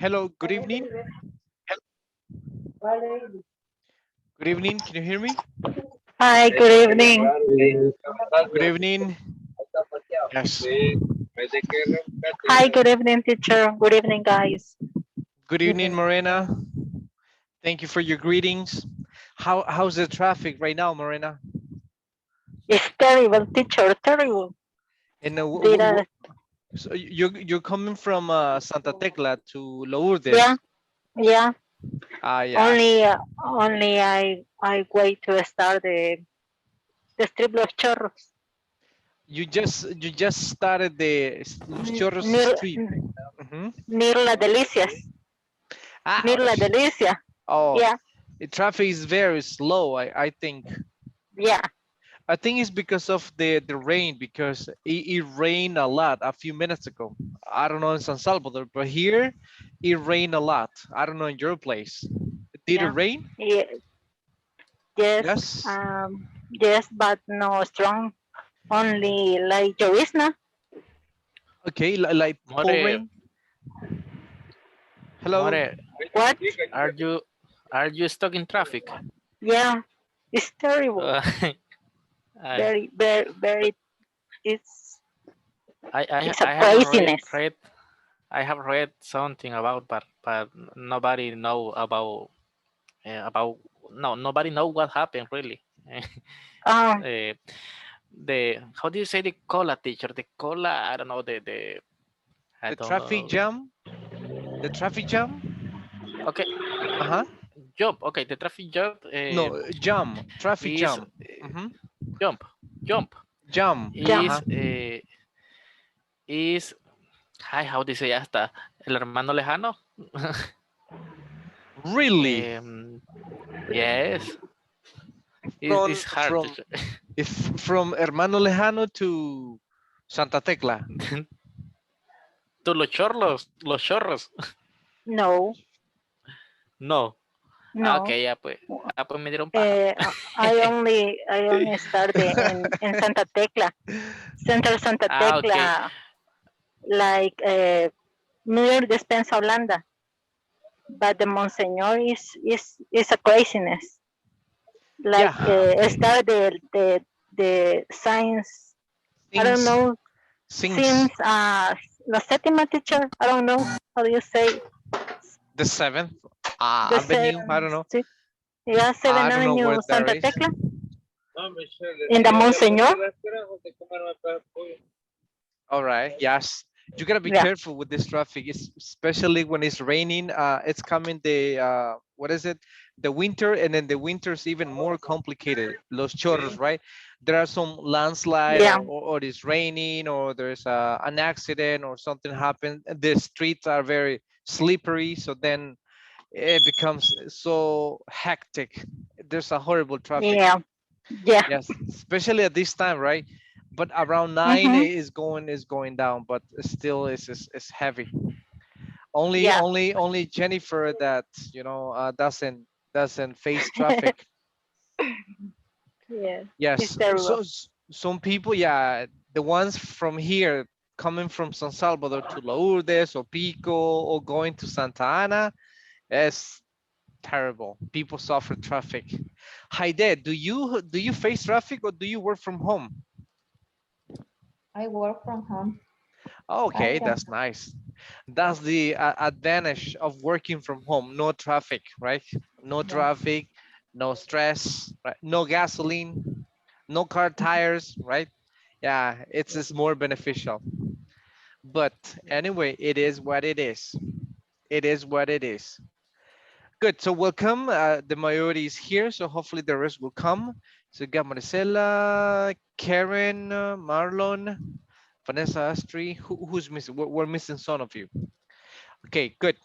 Hello, good evening. Good evening. Can you hear me? Hi, good evening. Good evening. Yes. Hi, good evening, teacher. Good evening, guys. Good evening, Morena. Thank you for your greetings. How's the traffic right now, Morena? It's terrible, teacher, terrible. And Did I, so you're coming from Santa Tecla to yeah, Lourdes. yeah. Ah, yes. Only I wait to start the strip Los Chorros You just started the Los Chorros near Street. Hmm. near La Delicias, Ah, near La Delicia. oh, Yeah, the traffic is very slow. I think. yeah, I think it's because of the rain because it rained a lot a few minutes ago. I don't know in San Salvador, but here it rained a lot. I don't know in your place. Did it yeah, rain? yeah. Yes, Yes. yes, but no strong. Only like Jovisna. Okay, like More, pouring. Hello. more, What? are you stuck in traffic? Yeah, it's terrible. Uh, I, Very, very, very. It's it's a I have craziness. read I have read something about, but nobody know about no, nobody know what happened really. Um, uh, the how do you say the cola, teacher? The cola, I don't know, the I The don't traffic know. jam. The traffic jam. Okay, Uh-huh. job. Okay, the traffic job No, jam. Traffic is jam. Mm-hmm. jump, jump Jam. jump. Uh-huh. is ay, how do you say hasta el hermano lejano. Really? Yes, it's From hard from if from Hermano Lejano to Santa Tecla. to los chorros. No, No. Ah, ok, no. pues me dieron paja. I only started in Santa Tecla, Central Santa Ah, ok. Tecla, like near Despensa Holanda. But the Monsignor is a craziness. Like Yeah, start the science. I don't things know since since la sétima teacher. I don't know how do you say the 7th the Avenue. I seven. don't know. Yeah, I Seven don't know where Avenue, that Santa is. Tecla, in the Monsignor. All right. Yes. You gotta be Yeah, careful with this traffic, especially when it's raining. It's coming the what is it? The winter, and then the winter's even more complicated. Los chorros, right? There are some landslide, yeah, or it's raining, or there's an accident, or something happened. The streets are very slippery, so then it becomes so hectic. There's a horrible traffic. yeah, yeah. Yes, especially at this time, right? But around 9 Mm-hmm. is going down, but still is heavy. Only Yeah, only only Jennifer that doesn't face traffic. yeah. It's Yes, terrible. so some people, yeah, the ones from here coming from San Salvador to Lourdes or Pico or going to Santa Ana, it's terrible. People suffer traffic. Haide, do you face traffic or do you work from home? I work from home. I Okay, can. that's nice. That's the advantage of working from home. No traffic, right? No Yeah. traffic, no stress, right? No gasoline, no car tires, right? Yeah, it's more beneficial. But anyway, it is what it is. It is what it is. Good. So welcome. The majority is here, so hopefully the rest will come. So we got Maricela, Karen, Marlon, Vanessa Astri. Who's missing? We're missing some of you. Okay, good.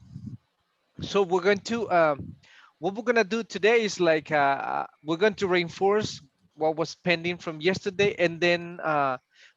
So we're going to what we're gonna do today is like we're going to reinforce what was pending from yesterday, and then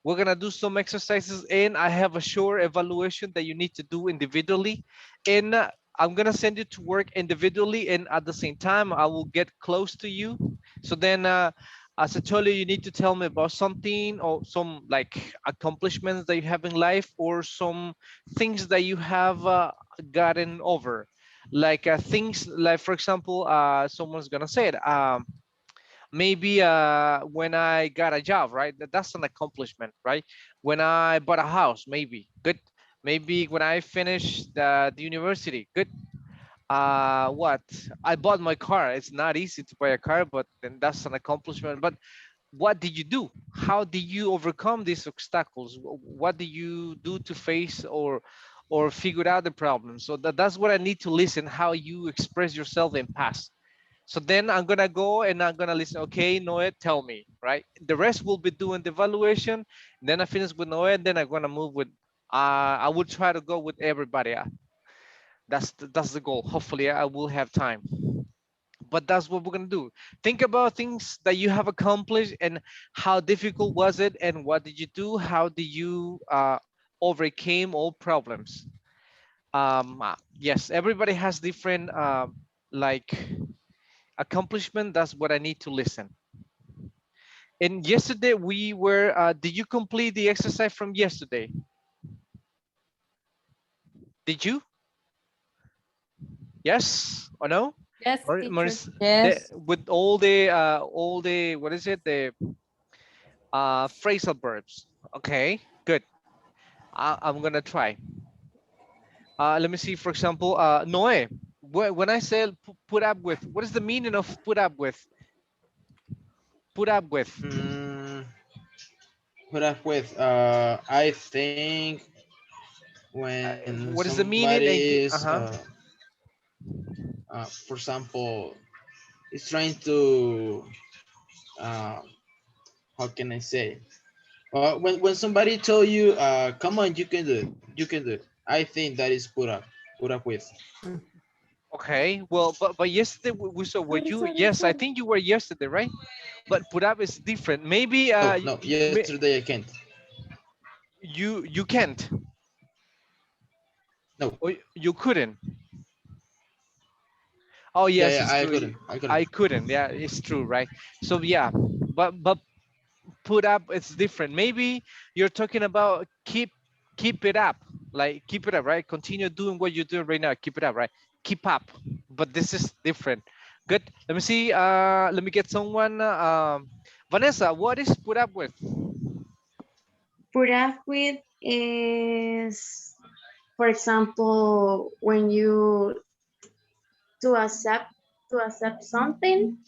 we're gonna do some exercises, and I have a short evaluation that you need to do individually, and I'm gonna send you to work individually, and at the same time I will get close to you. So then as I told you, you need to tell me about something or some like accomplishments that you have in life, or some things that you have gotten over, like things like, for example, someone's gonna say it, maybe when I got a job, right? That's an accomplishment, right? When I bought a house, maybe good. Maybe when I finished the university, good. What, I bought my car. It's not easy to buy a car, but then that's an accomplishment. But what did you do? How did you overcome these obstacles? What did you do to face or figure out the problem? So that's what I need to listen, how you express yourself in past. So then I'm gonna go and I'm gonna listen. Okay, Noe, tell me, right? The rest will be doing the evaluation. Then I finish with Noe, then I'm gonna move with, I will try to go with everybody. That's the goal. Hopefully I will have time, but that's what we're gonna do. Think about things that you have accomplished and how difficult was it, and what did you do? How did you overcame all problems? Yes, everybody has different like accomplishment. That's what I need to listen. And yesterday we were, did you complete the exercise from yesterday? Did you? Yes or no? Yes, teacher. Yes. With all the, what is it, the phrasal verbs. Okay, good. I'm gonna try. Let me see, for example, Noe, when I say put up with, what is the meaning of put up with? Put up with. Mm, put up with, I think when What is the meaning? somebody is, Uh-huh. for example, is trying to, uh, how can I say? When somebody told you, come on, you can do it, you can do it. I think that is put up with. Okay, well, but yesterday we saw, were Sorry, you? sorry, Yes, I sorry. think you were yesterday, right? But put up is different. Maybe No, no, yesterday I can't. you can't, No, or you couldn't. Oh yeah, yes, yeah, it's I true. couldn't, I couldn't. I couldn't. Yeah, it's true, right? So yeah, but put up, it's different. Maybe you're talking about keep it up, like keep it up, right? Continue doing what you're doing right now. Keep it up, right? Keep up. But this is different. Good. Let me see. Let me get someone. Vanessa, what is put up with? Put up with is, for example, when you to accept to accept something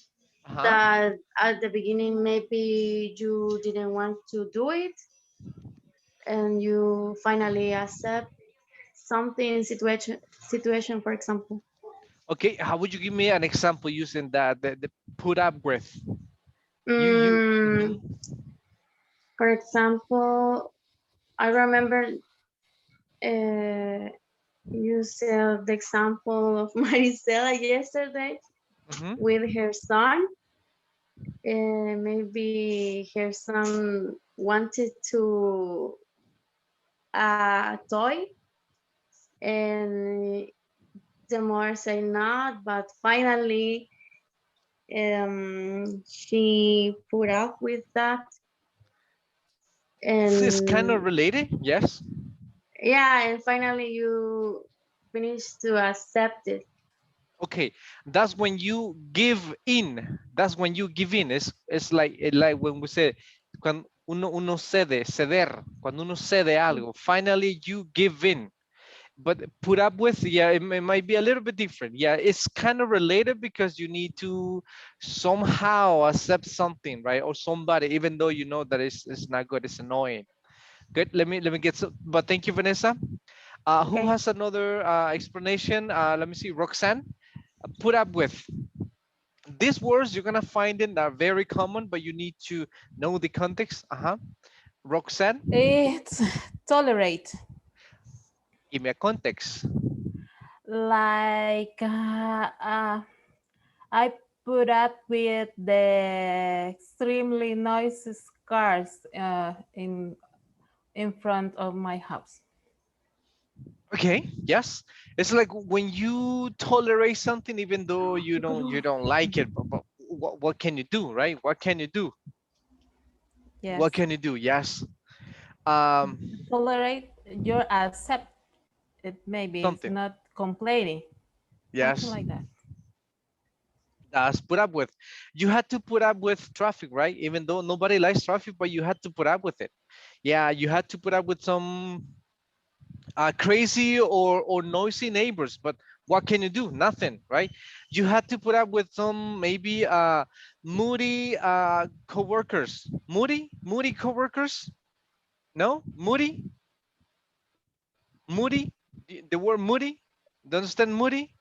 Uh-huh. that at the beginning maybe you didn't want to do it, and you finally accept something situation, for example. Okay. How would you give me an example using that the put up with? You. Mm, Mhm. for example, I remember you said the example of Marisela yesterday Mhm. with her son. Maybe her son wanted to a toy, and the mother said not, but finally she put up with that, It's kind of and related. Yes. yeah, and finally you finish to accept it. Okay, that's when you give in. That's when you give in. It's like when we say cuando uno cede, ceder. Cuando uno cede algo, finally you give in. But put up with, yeah, it might be a little bit different. Yeah, it's kind of related because you need to somehow accept something, right? Or somebody, even though you know that it's not good, it's annoying. Good. Let me get some. But thank you, Vanessa. Who Okay. has another explanation? Let me see. Roxanne, put up with. These words you're gonna find in are very common, but you need to know the context. Roxanne, It's tolerate. give me a context. Like I put up with the extremely noisy cars in front of my house. Okay, yes. It's like when you tolerate something even though you don't like it, but what can you do, right? What can you do? What Yes. can you do? Yes. Um, Tolerate, you accept it, maybe it's something. not complaining. Something Yes. like that. That's put up with. You had to put up with traffic, right? Even though nobody likes traffic, but you had to put up with it. Yeah, you had to put up with some crazy or noisy neighbors, but what can you do? Nothing, right? You had to put up with some maybe moody coworkers. Moody coworkers. No, moody. The word moody. Do you understand moody?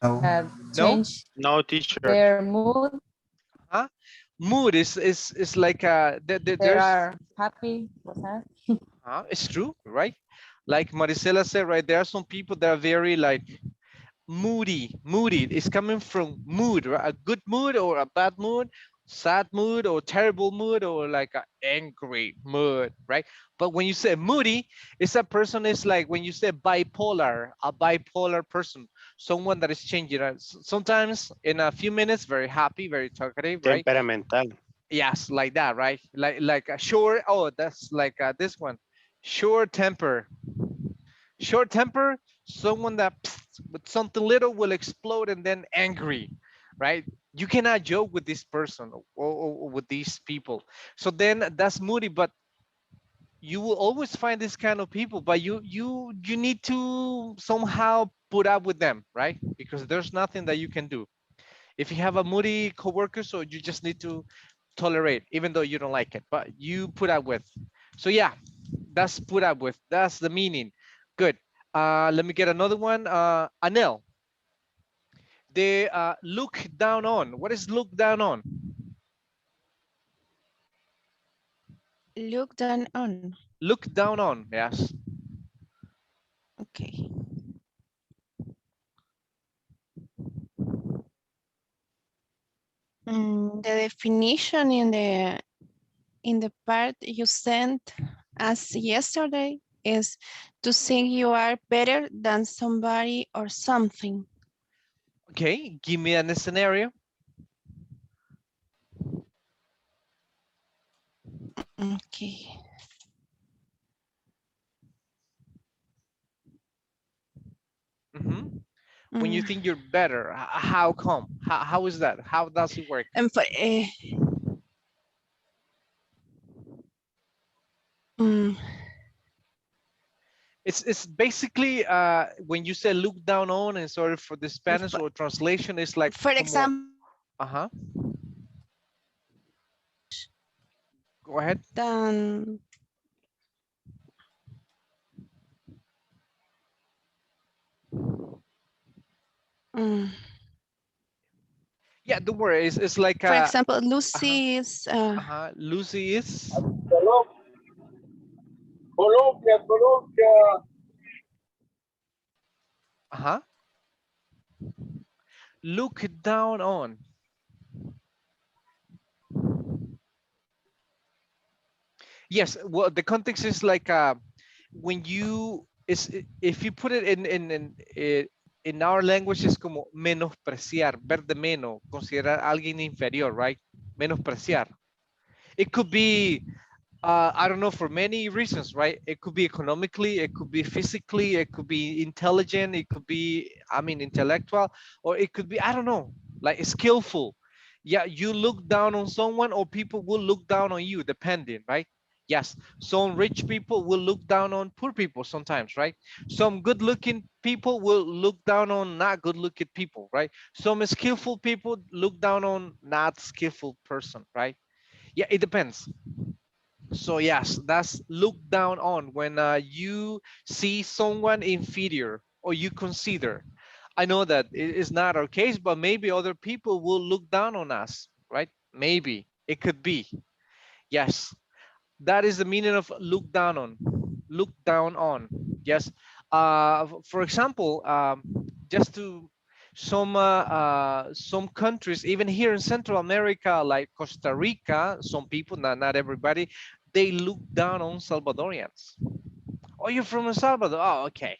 No. Change No, teacher. their mood. Huh? Mood is like They there's are happy or sad. it's true, right? Like Maricela said, right? There are some people that are very like moody. It's coming from mood, right? A good mood or a bad mood, sad mood or terrible mood or like an angry mood, right? But when you say moody, it's a person is like when you say bipolar, a bipolar person, someone that is changing. Sometimes in a few minutes very happy, very talkative, right? Temperamental. Yes, like that, right? Like a short. Oh, that's like this one, short temper. Short temper, someone that with something little will explode and then angry, right? You cannot joke with this person or with these people. So then that's moody, but you will always find this kind of people, but you need to somehow put up with them, right? Because there's nothing that you can do. If you have a moody coworker, so you just need to tolerate, even though you don't like it, but you put up with. So yeah, that's put up with. That's the meaning. Good. Let me get another one. Anel, they look down on. What is look down on? Look down on. Look down on. Yes. Okay. The definition in the part you sent us yesterday is to think you are better than somebody or something. Okay. Give me a scenario. Okay. Mhm. When you think you're better, how come? How is that? How does it work? And for, mm, It's basically when you say look down on, and sorry for the Spanish or translation, it's like for como, example, uh-huh. Go ahead. than mm, Yeah, don't worry. It's like for example, uh-huh, Lucy is Lucy is Colombia, Colombia. uh-huh. Look down on. Yes, well, the context is like when you is if you put it in our language es como menospreciar, ver de menos, considerar a alguien inferior, right? Menospreciar. It could be I don't know, for many reasons, right? It could be economically, it could be physically, it could be intelligent, it could be, I mean, intellectual, or it could be, I don't know, like skillful. Yeah, you look down on someone or people will look down on you, depending, right? Yes, some rich people will look down on poor people sometimes, right? Some good looking people will look down on not good looking people, right? Some skillful people look down on not skillful person, right? Yeah, it depends. So yes, that's look down on when you see someone inferior or you consider. I know that it is not our case, but maybe other people will look down on us, right? Maybe it could be. Yes, that is the meaning of look down on. Look down on. Yes. For example, just to some countries, even here in Central America, like Costa Rica, some people, not everybody, they look down on Salvadorians. Oh, you're from El Salvador. Oh, okay.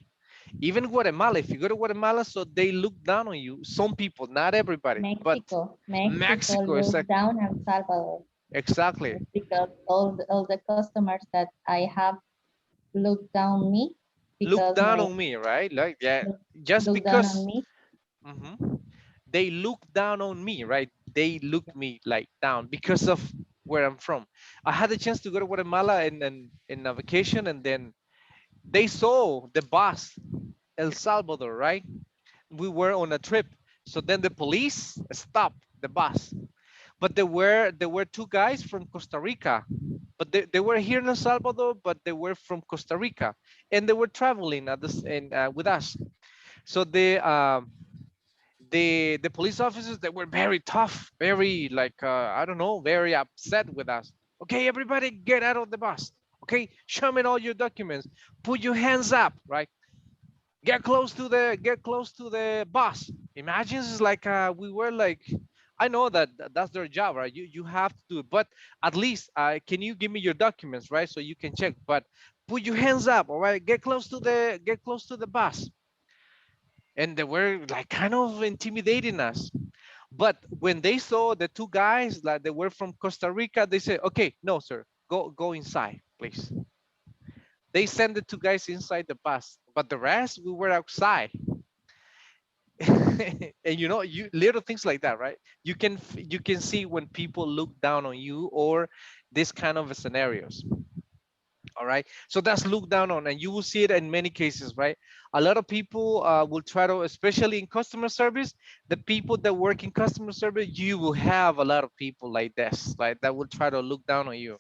Even Guatemala, if you go to Guatemala, so they look down on you. Some people, not everybody, but Mexico Mexico is look down El Salvador exactly because all the customers that I have look down me look because down my on me, right? Like, yeah, look, just look down on because me. mhm, they look down on me, right? They look me like down because of where I'm from. I had the chance to go to Guatemala in a vacation, and then they saw the bus, El Salvador, right? We were on a trip, so then the police stopped the bus, but there were two guys from Costa Rica, but they were here in El Salvador, but they were from Costa Rica, and they were traveling at this and with us. So the police officers, they were very tough, very like I don't know, very upset with us. Okay, everybody get out of the bus. Okay, show me all your documents. Put your hands up, right? Get close to the bus. Imagine it's like we were like, I know that that's their job, right? You have to do it, but at least can you give me your documents, right? So you can check. But put your hands up, all right? Get close to the bus. And they were like kind of intimidating us. But when they saw the two guys, like they were from Costa Rica, they said, okay, no, sir, go inside, please. They sent the two guys inside the bus, but the rest, we were outside. And you little things like that, right? You can see when people look down on you or this kind of scenarios. All right, so that's look down on, and you will see it in many cases, right? A lot of people will try to, especially in customer service, the people that work in customer service, you will have a lot of people like this, like that will try to look down on you.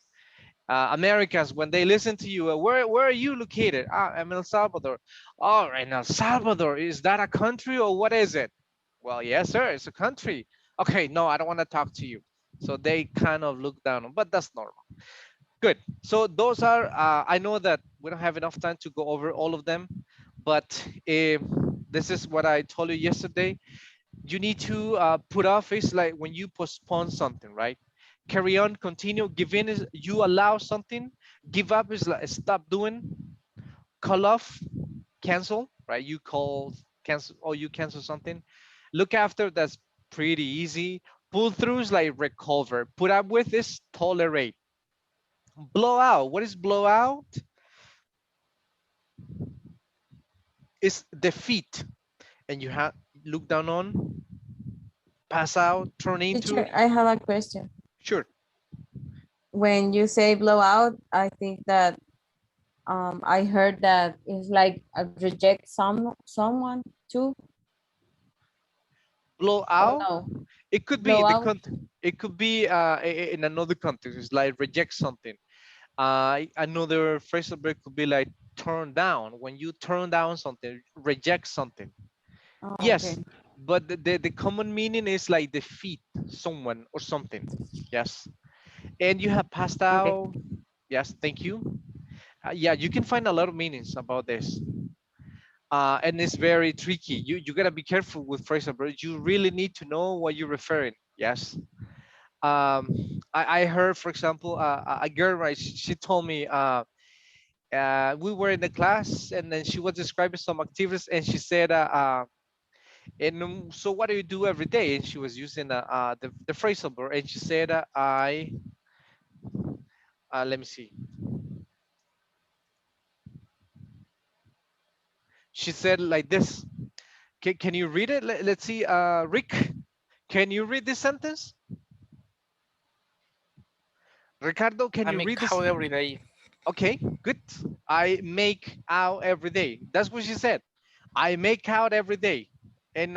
Americans, when they listen to you, where are you located? I'm in El Salvador. Oh, in El Salvador, is that a country or what is it? Well, yes, sir, it's a country. Okay, no, I don't want to talk to you. So they kind of look down on, but that's normal. Good. So those are, I know that we don't have enough time to go over all of them, but this is what I told you yesterday. You need to put off is like when you postpone something, right? Carry on, continue. Give in is you allow something. Give up is like stop doing. Call off, cancel, right? You call, cancel, or you cancel something. Look after, that's pretty easy. Pull through is like recover. Put up with is tolerate. Blow out. What is blow out? Is defeat. And you have look down on, pass out, turn into. Teacher, I have a question. Sure. When you say blowout, I think that I heard that it's like a reject someone too. Blow Or out. no, It could be in the blowout. context. It could be in another context. It's like reject something. Another phrase of it could be like turn down. When you turn down something, reject something. Oh, Yes, okay. but the common meaning is like defeat someone or something. Yes, and you have passed Okay. out. Yes, thank you. Yeah, you can find a lot of meanings about this. And it's very tricky. You gotta be careful with phrasal verbs. You really need to know what you're referring. Yes. I heard, for example, a girl, right? She told me we were in the class, and then she was describing some activities, and she said, so what do you do every day? And she was using the phrasal verb, and she said, let me see. She said like this. Can you read it? Let's see. Rick, can you read this sentence? Ricardo, can I you make read this? out every day. Okay, good. I make out every day. That's what she said. I make out every day. And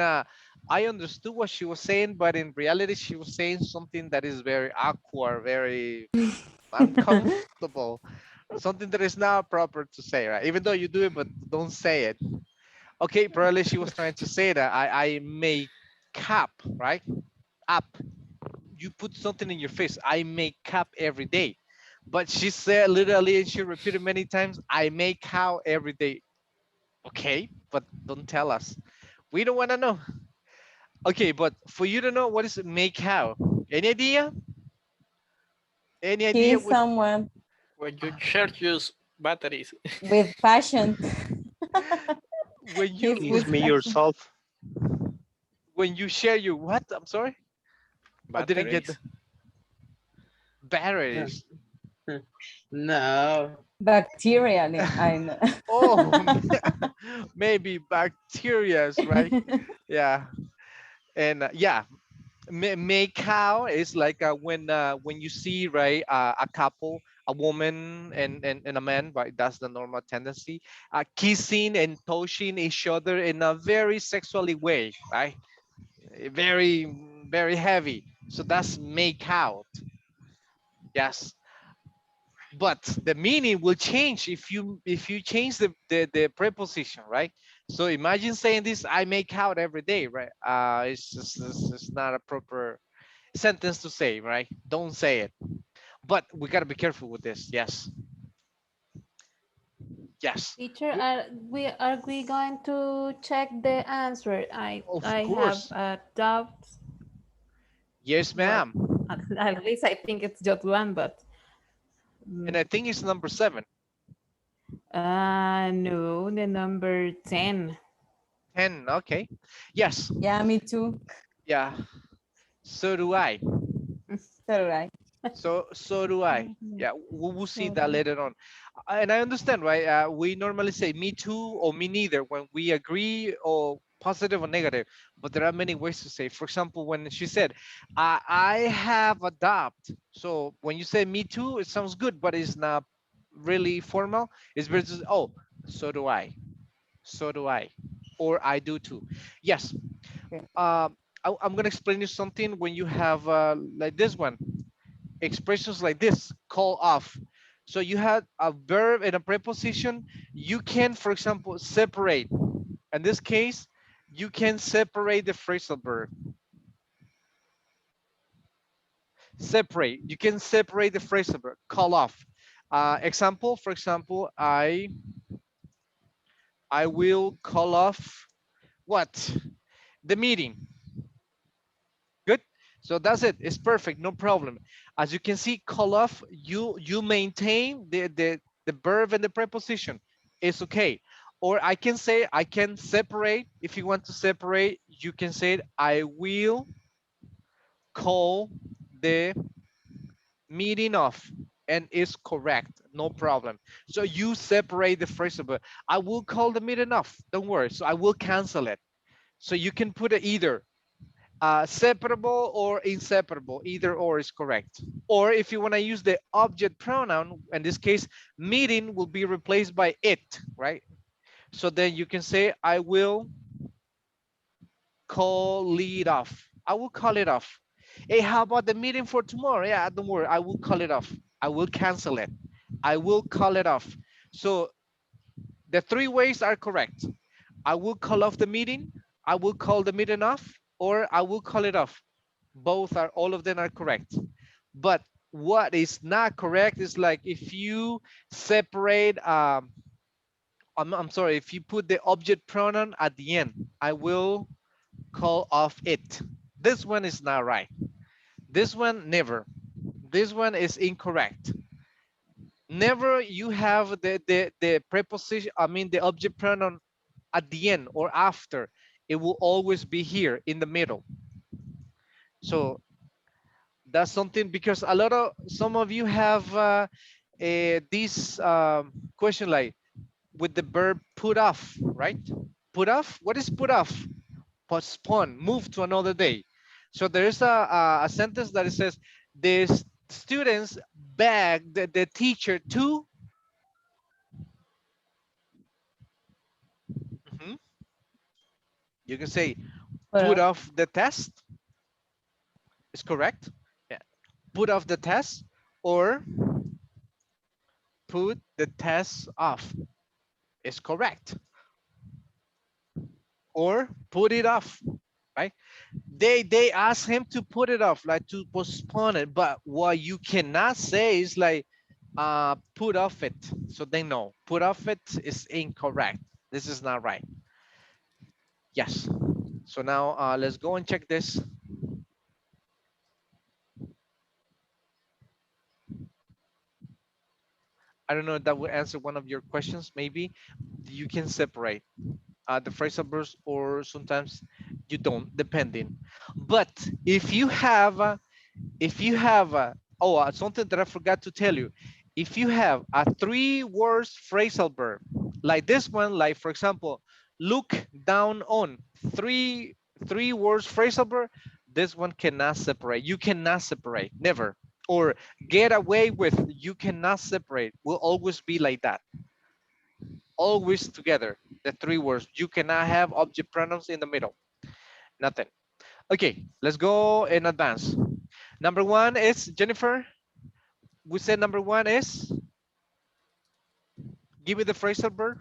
I understood what she was saying, but in reality, she was saying something that is very awkward, very uncomfortable, something that is not proper to say, right? Even though you do it, but don't say it. Okay, probably she was trying to say that I make cap, right? Up. You put something in your face. I make cap every day. But she said literally, and she repeated many times, I make cow every day. Okay, but don't tell us. We don't want to know. Okay, but for you to know what is make how? Any idea? Any idea Kiss what someone When you charge use batteries. with passion. when Kiss you Kiss with me passion. yourself. when you share your what? I'm sorry, I didn't get the Batteries. Uh, batteries. No. Bacteria. I know. Oh, maybe bacterias, right? Yeah, and yeah, make cow is like when you see right a couple, a woman and a man, right? That's the normal tendency. Kissing and touching each other in a very sexually way, right? Very very heavy. So that's make out. Yes, but the meaning will change if you change the preposition, right? So imagine saying this, I make out every day, right? It's not a proper sentence to say, right? Don't say it. But we gotta be careful with this. Yes, yes. Teacher, We, are we going to check the answer? of I have course. a doubt. Yes, Well, ma'am. at least I think it's just one, but And I think it's number 7. no, the number 10. 10. Okay. Yes. Yeah, me too. Yeah. So do I. So right. So do I. Yeah, we'll see that later on. And I understand, right? We normally say me too or me neither when we agree or positive or negative, but there are many ways to say. For example, when she said, I have a doubt. So when you say me too, it sounds good, but it's not really formal. It's versus, oh, so do I. So do I. Or I do too. Yes. Okay. I'm going to explain you something when you have like this one expressions like this, call off. So you had a verb and a preposition. You can, for example, separate. In this case, you can separate the phrasal verb. Separate. You can separate the phrasal verb. Call off. Example, for example, I will call off what? The meeting. Good. So that's it. It's perfect. No problem. As you can see, call off. You maintain the verb and the preposition. It's okay. Or I can say I can separate. If you want to separate, you can say it, I will call the meeting off, and it's correct. No problem. So you separate the phrase of it. I will call the meeting off. Don't worry. So I will cancel it. So you can put it either separable or inseparable, either or is correct. Or if you want to use the object pronoun, in this case meeting will be replaced by it, right? So then you can say I will call it off. I will call it off. Hey, how about the meeting for tomorrow? Yeah, don't worry, I will call it off. I will cancel it. I will call it off. So the 3 ways are correct. I will call off the meeting, I will call the meeting off, or I will call it off. Both are, all of them are correct. But what is not correct is like if you separate, I'm sorry, if you put the object pronoun at the end, I will call off it. This one is not right. This one, never. This one is incorrect. Never you have the preposition, I mean the object pronoun at the end or after. It will always be here in the middle. So that's something, because a lot of some of you have this question like with the verb put off, right? Put off, what is put off? Postpone, move to another day. So there is a sentence that it says the students begged the teacher to, mhm. You can say put off the test is correct. Yeah. Put off the test or put the test off is correct. Or put it off, right? They ask him to put it off, like to postpone it. But what you cannot say is like put off it. So they know put off it is incorrect. This is not right. Yes. So now let's go and check this. I don't know if that will answer one of your questions. Maybe you can separate the phrasal verbs, or sometimes you don't, depending. But if you have something that I forgot to tell you, if you have a 3 words phrasal verb like this one, like for example, look down on, three words phrasal verb, this one cannot separate. You cannot separate, never. Or get away with, you cannot separate, will always be like that, always together, the 3 words. You cannot have object pronouns in the middle, nothing. Okay, let's go in advance. Number 1 is Jennifer. We said number 1 is, give me the phrasal verb.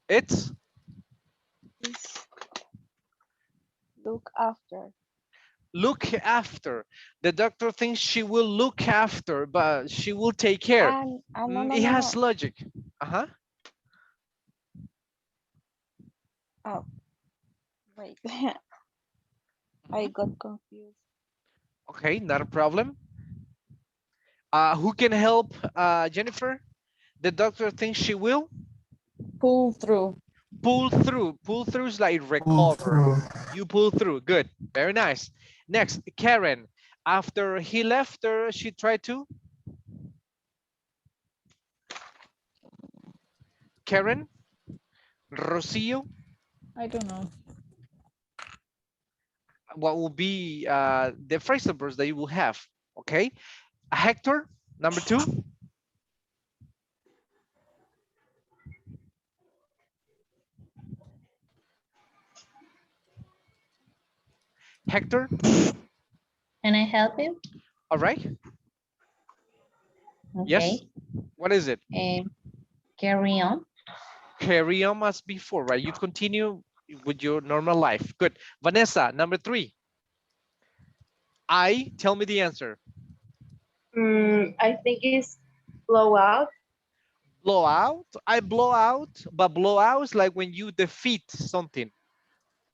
It's Look after. look after. The doctor thinks she will look after, but she will take care. No, no, It no, has no. logic. Uh-huh. Oh, wait. I got confused. Okay, not a problem. Who can help Jennifer? The doctor thinks she will Pull through. pull through. Pull through is like recover. You pull through. Good. Very nice. Next, Karen. After he left her, she tried to. Karen, Rocio, I don't know. what will be the phrasal verbs that you will have? Okay. Hector, number 2. Hector, Can I help you? all right. Yes. Okay. What is it? Carry on. Carry on as before, right? You continue with your normal life. Good. Vanessa, number 3. Tell me the answer. I think it's blow out. Blow out. I blow out, but blow out is like when you defeat something.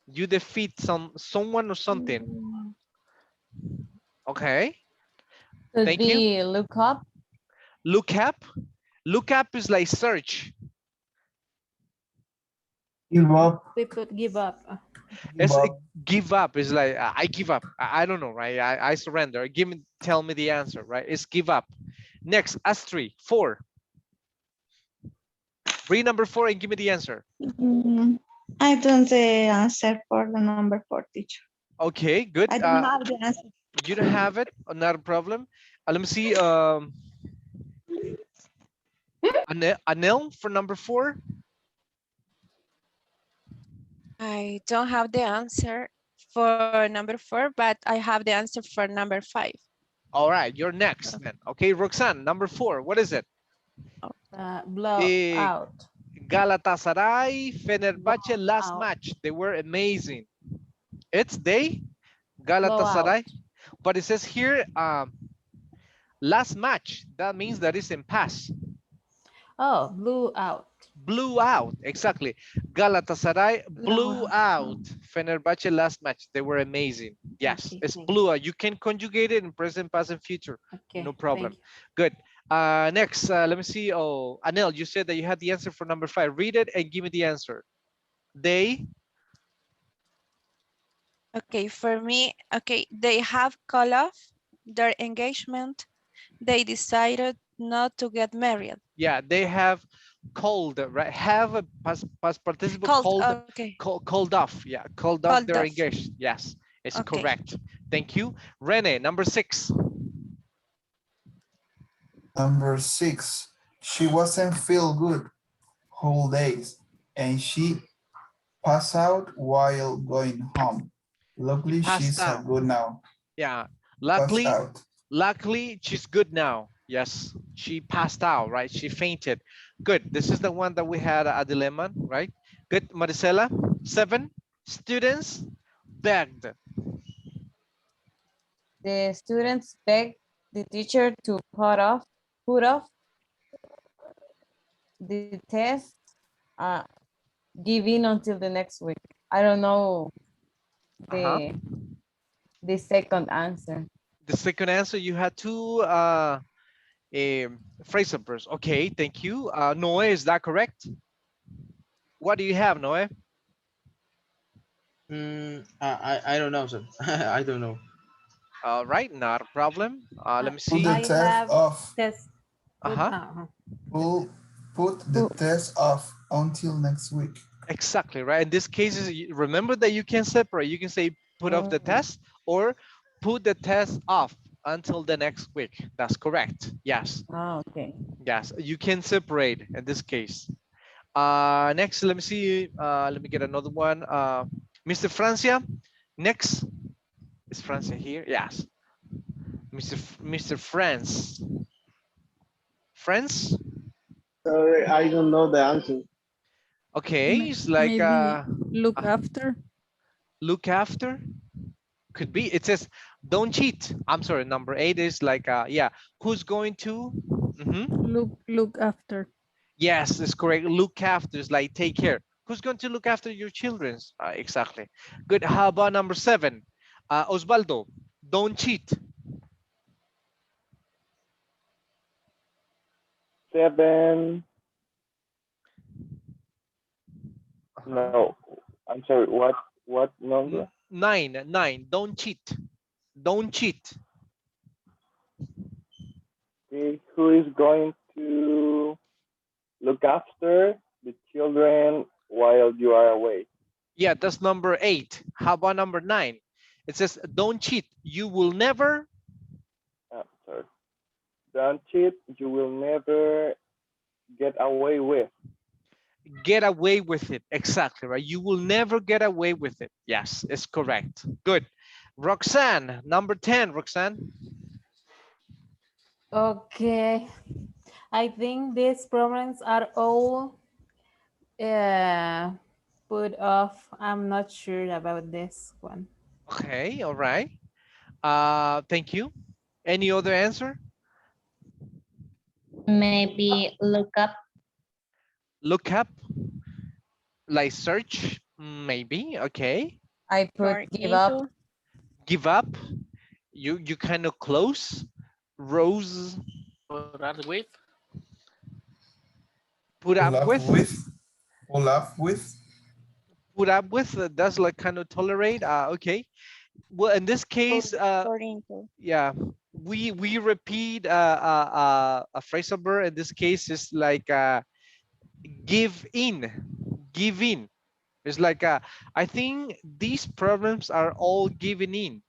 You defeat someone or something. Okay. Could Thank you. be look up. Look up. Look up is like search. Give up. We put give up. It's give up. It's like I give up. I don't know, right? I surrender. Tell me the answer, right? It's give up. Next, Astrid, 4. Read number 4 and give me the answer. I don't the answer for the number 4, teacher. Okay, good. I don't have the answer. You don't have it, not a problem. Let me see. Anil for number 4. I don't have the answer for number 4, but I have the answer for number 5. All right, you're next then. Okay, Roxanne, number 4. What is it? Blow out. Galatasaray, Fenerbahce last match. They were amazing. It's Galatasaray, but it says here last match. That means that it's in past. Oh, blew out. Blew out, exactly. Galatasaray blew out Fenerbahce last match. They were amazing. Yes, Okay, it's blew out. You can conjugate it in present, past, and future. Okay, No problem. Good. Next, let me see. Oh, Anel, you said that you had the answer for number 5. Read it and give me the answer. They. Okay, for me, okay, they have called off their engagement. They decided not to get married. Yeah, they have called, right? Have a past participle called, okay. Called off. Yeah, called off their engaged. Yes, it's correct. Thank you. Rene, number 6. Number 6, she wasn't feel good whole days and she passed out while going home. Luckily, Passed she's out. good now. Yeah. Passed Luckily, out. luckily she's good now. Yes, she passed out, right? She fainted. Good. This is the one that we had a dilemma, right? Good, Maricela. 7 students begged. The students begged the teacher to put off the test, uh, give in until the next week. I don't know Uh-huh. the second answer. The second answer, you had two phrasal verbs. Okay, thank you. Noe, is that correct? What do you have, Noe? I don't know, sir. I don't know. All right, not a problem. Let me Put see. the I test have off. test. Put, Uh-huh. Put the test off until next week. Exactly, right? In this case, remember that you can separate. You can say put off the test or put the test off until the next week. That's correct. Yes. Oh, okay. Yes, you can separate in this case. Next, let me see. Let me get another one. Mr. Francia. Next, is Francia here? Yes. Mr. France. France? Sorry, I don't know the answer. Okay, it's like Maybe look uh, after. look after. Could be. It says don't cheat. I'm sorry. Number 8 is like yeah. Who's going to? Look after. Yes, it's correct. Look after is like take care. Who's going to look after your children? Exactly. Good. How about number 7? Osvaldo, don't cheat. 7. No, I'm sorry. What number? 9. Don't cheat. Don't cheat. Okay, who is going to look after the children while you are away? Yeah, that's number 8. How about number 9? It says don't cheat. You will never. Sorry. Don't cheat. You will never get away with. Get away with it. Exactly, right? You will never get away with it. Yes, it's correct. Good. Roxanne, number 10, Roxanne. Okay. I think these problems are all put off. I'm not sure about this one. Okay, all right. Thank you. Any other answer? Maybe look up. Look up, like search, maybe. Okay. I put Or give up. into. Give up. You kind of close. Rose. Put up with. Put Pull up up with. with. Pull up with. Put up with. That's like kind of tolerate. Okay. Well, in this case, Put into. yeah, we repeat a phrasal verb. In this case, is like give in. Give in. It's like I think these problems are all given in.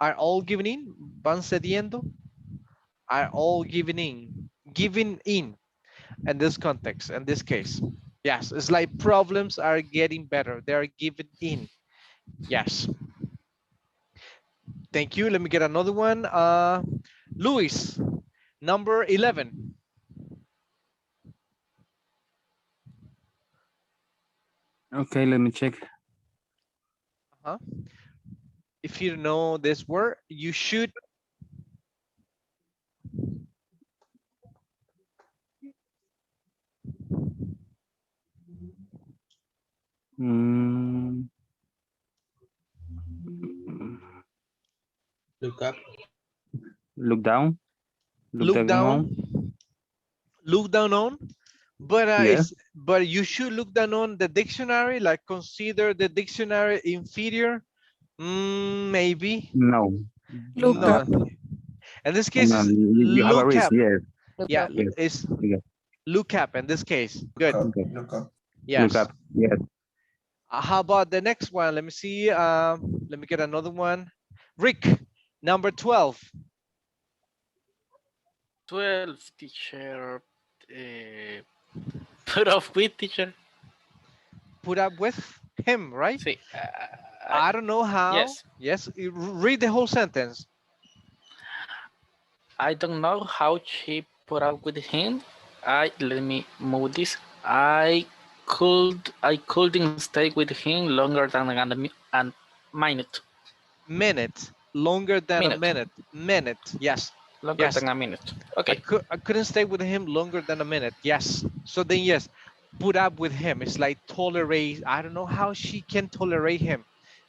Are all given in? Van cediendo? Are all given in? Given in this context, in this case. Yes, it's like problems are getting better. They are given in. Yes. Thank you. Let me get another one. Luis, number 11. Okay, let me check. Uh-huh. If you know this word, you should. Mm, Look up. look down. Look down. On. Look down on. But Yeah. you should look down on the dictionary, like consider the dictionary inferior. Maybe. No. Look No. up. In this case, No, is you have a look risk. up. Yes. Look Yeah, up. Yes. it's Yes. look up in this case. Look Good. up. Okay. Look up. Yes. Look up. Yes. How about the next one? Let me see. Let me get another one. Rick, number 12. 12, teacher. Put off with, teacher. Put up with him, right? Sí. I don't know how. Yes. Yes, read the whole sentence. I don't know how she put up with him. Let me move this. I couldn't stay with him longer than a minute. Minute, longer than a Minute. minute. Minute, yes, Longer yes. than a minute. Okay. I couldn't stay with him longer than a minute. Yes. So then yes, put up with him. It's like tolerate. I don't know how she can tolerate him.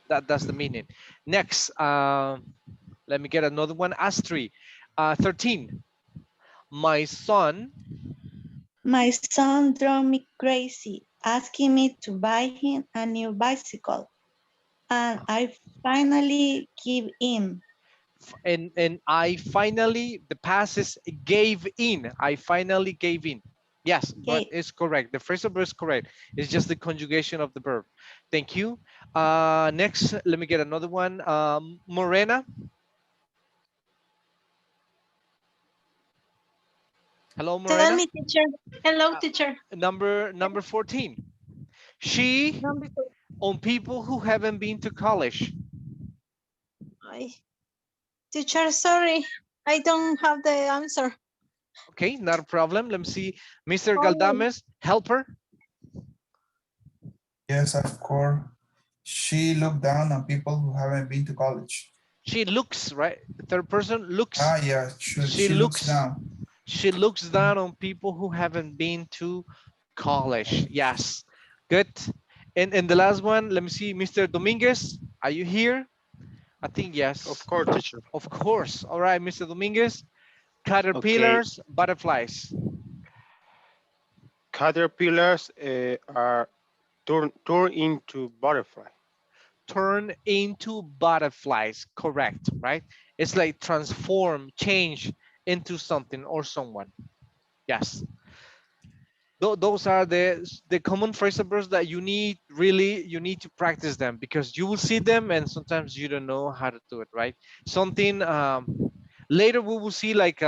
That's the meaning. Next, let me get another one. Astri, 13. My son. My son drove me crazy, asking me to buy him a new bicycle, and I finally give in. And I finally, the past is gave in. I finally gave in. Yes, but Okay. it's correct. The phrasal verb is correct. It's just the conjugation of the verb. Thank you. Next, let me get another one. Morena. Hello, Tell Morena. me, teacher. Hello, Uh, teacher. number 14. She on people who haven't been to college. I, teacher, sorry. I don't have the answer. Okay, not a problem. Let me see. Mr. Oh, Galdames, helper. Yes, of course. She looked down on people who haven't been to college. She looks, right? Third person looks. Ah, yeah, She she looks looks. down. She looks down on people who haven't been to college. Yes, good. And the last one, let me see, Mr. Dominguez, are you here? I think Of yes. course, teacher. Of course. All right, Mr. Dominguez. Okay. Caterpillars, butterflies. Caterpillars are turn into butterfly. Turn into butterflies. Correct, right? It's like transform, change into something or someone. Yes. Those are the common phrasal verbs that you need, really you need to practice them, because you will see them and sometimes you don't know how to do it, right? Something later we will see like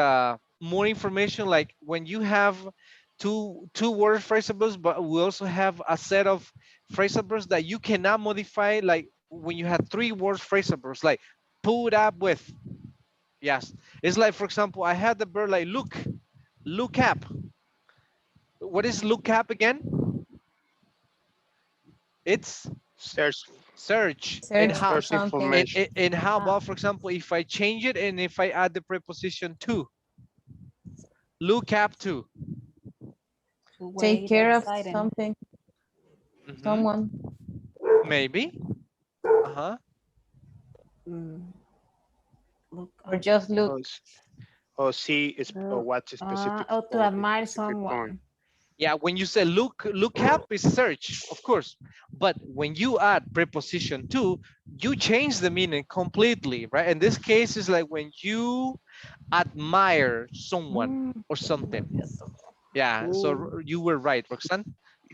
more information, like when you have two word phrasal verbs, but we also have a set of phrasal verbs that you cannot modify, like when you have three words phrasal verbs, like put up with. Yes, it's like, for example, I had the verb like look up. What is look up again? It's Search search. And Search how for search something. information. and how Ah, about, for example, if I change it and if I add the preposition to? Look up to. to Take wait care of outside and something, Mhm. someone. Maybe. Uh-huh. mm, look Or up. just look. Or, or see is or what's a specific Or to admire specific point. someone. Yeah, when you say look up is search, of course. But when you add preposition to, you change the meaning completely, right? In this case, it's like when you admire someone Mm, or something. yes. Yeah, so Ooh. you were right, Roxanne.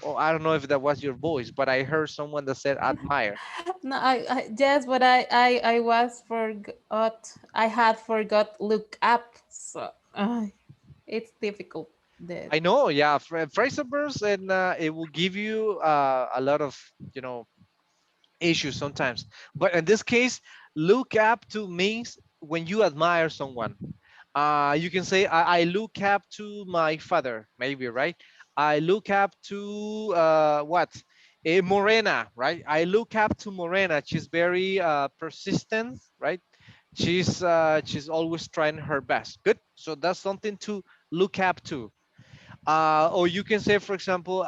Oh, I don't know if that was your voice, but I heard someone that said admire. No, I yes, but I was forgot. I had forgot look up. So it's difficult. The I know, yeah, phrasal verbs, and it will give you a lot of, you know, issues sometimes. But in this case, look up to means when you admire someone. You can say, I look up to my father, maybe, right? I look up to what? Morena, right? I look up to Morena. She's very persistent, right? She's always trying her best. Good. So that's something to look up to. Or you can say, for example,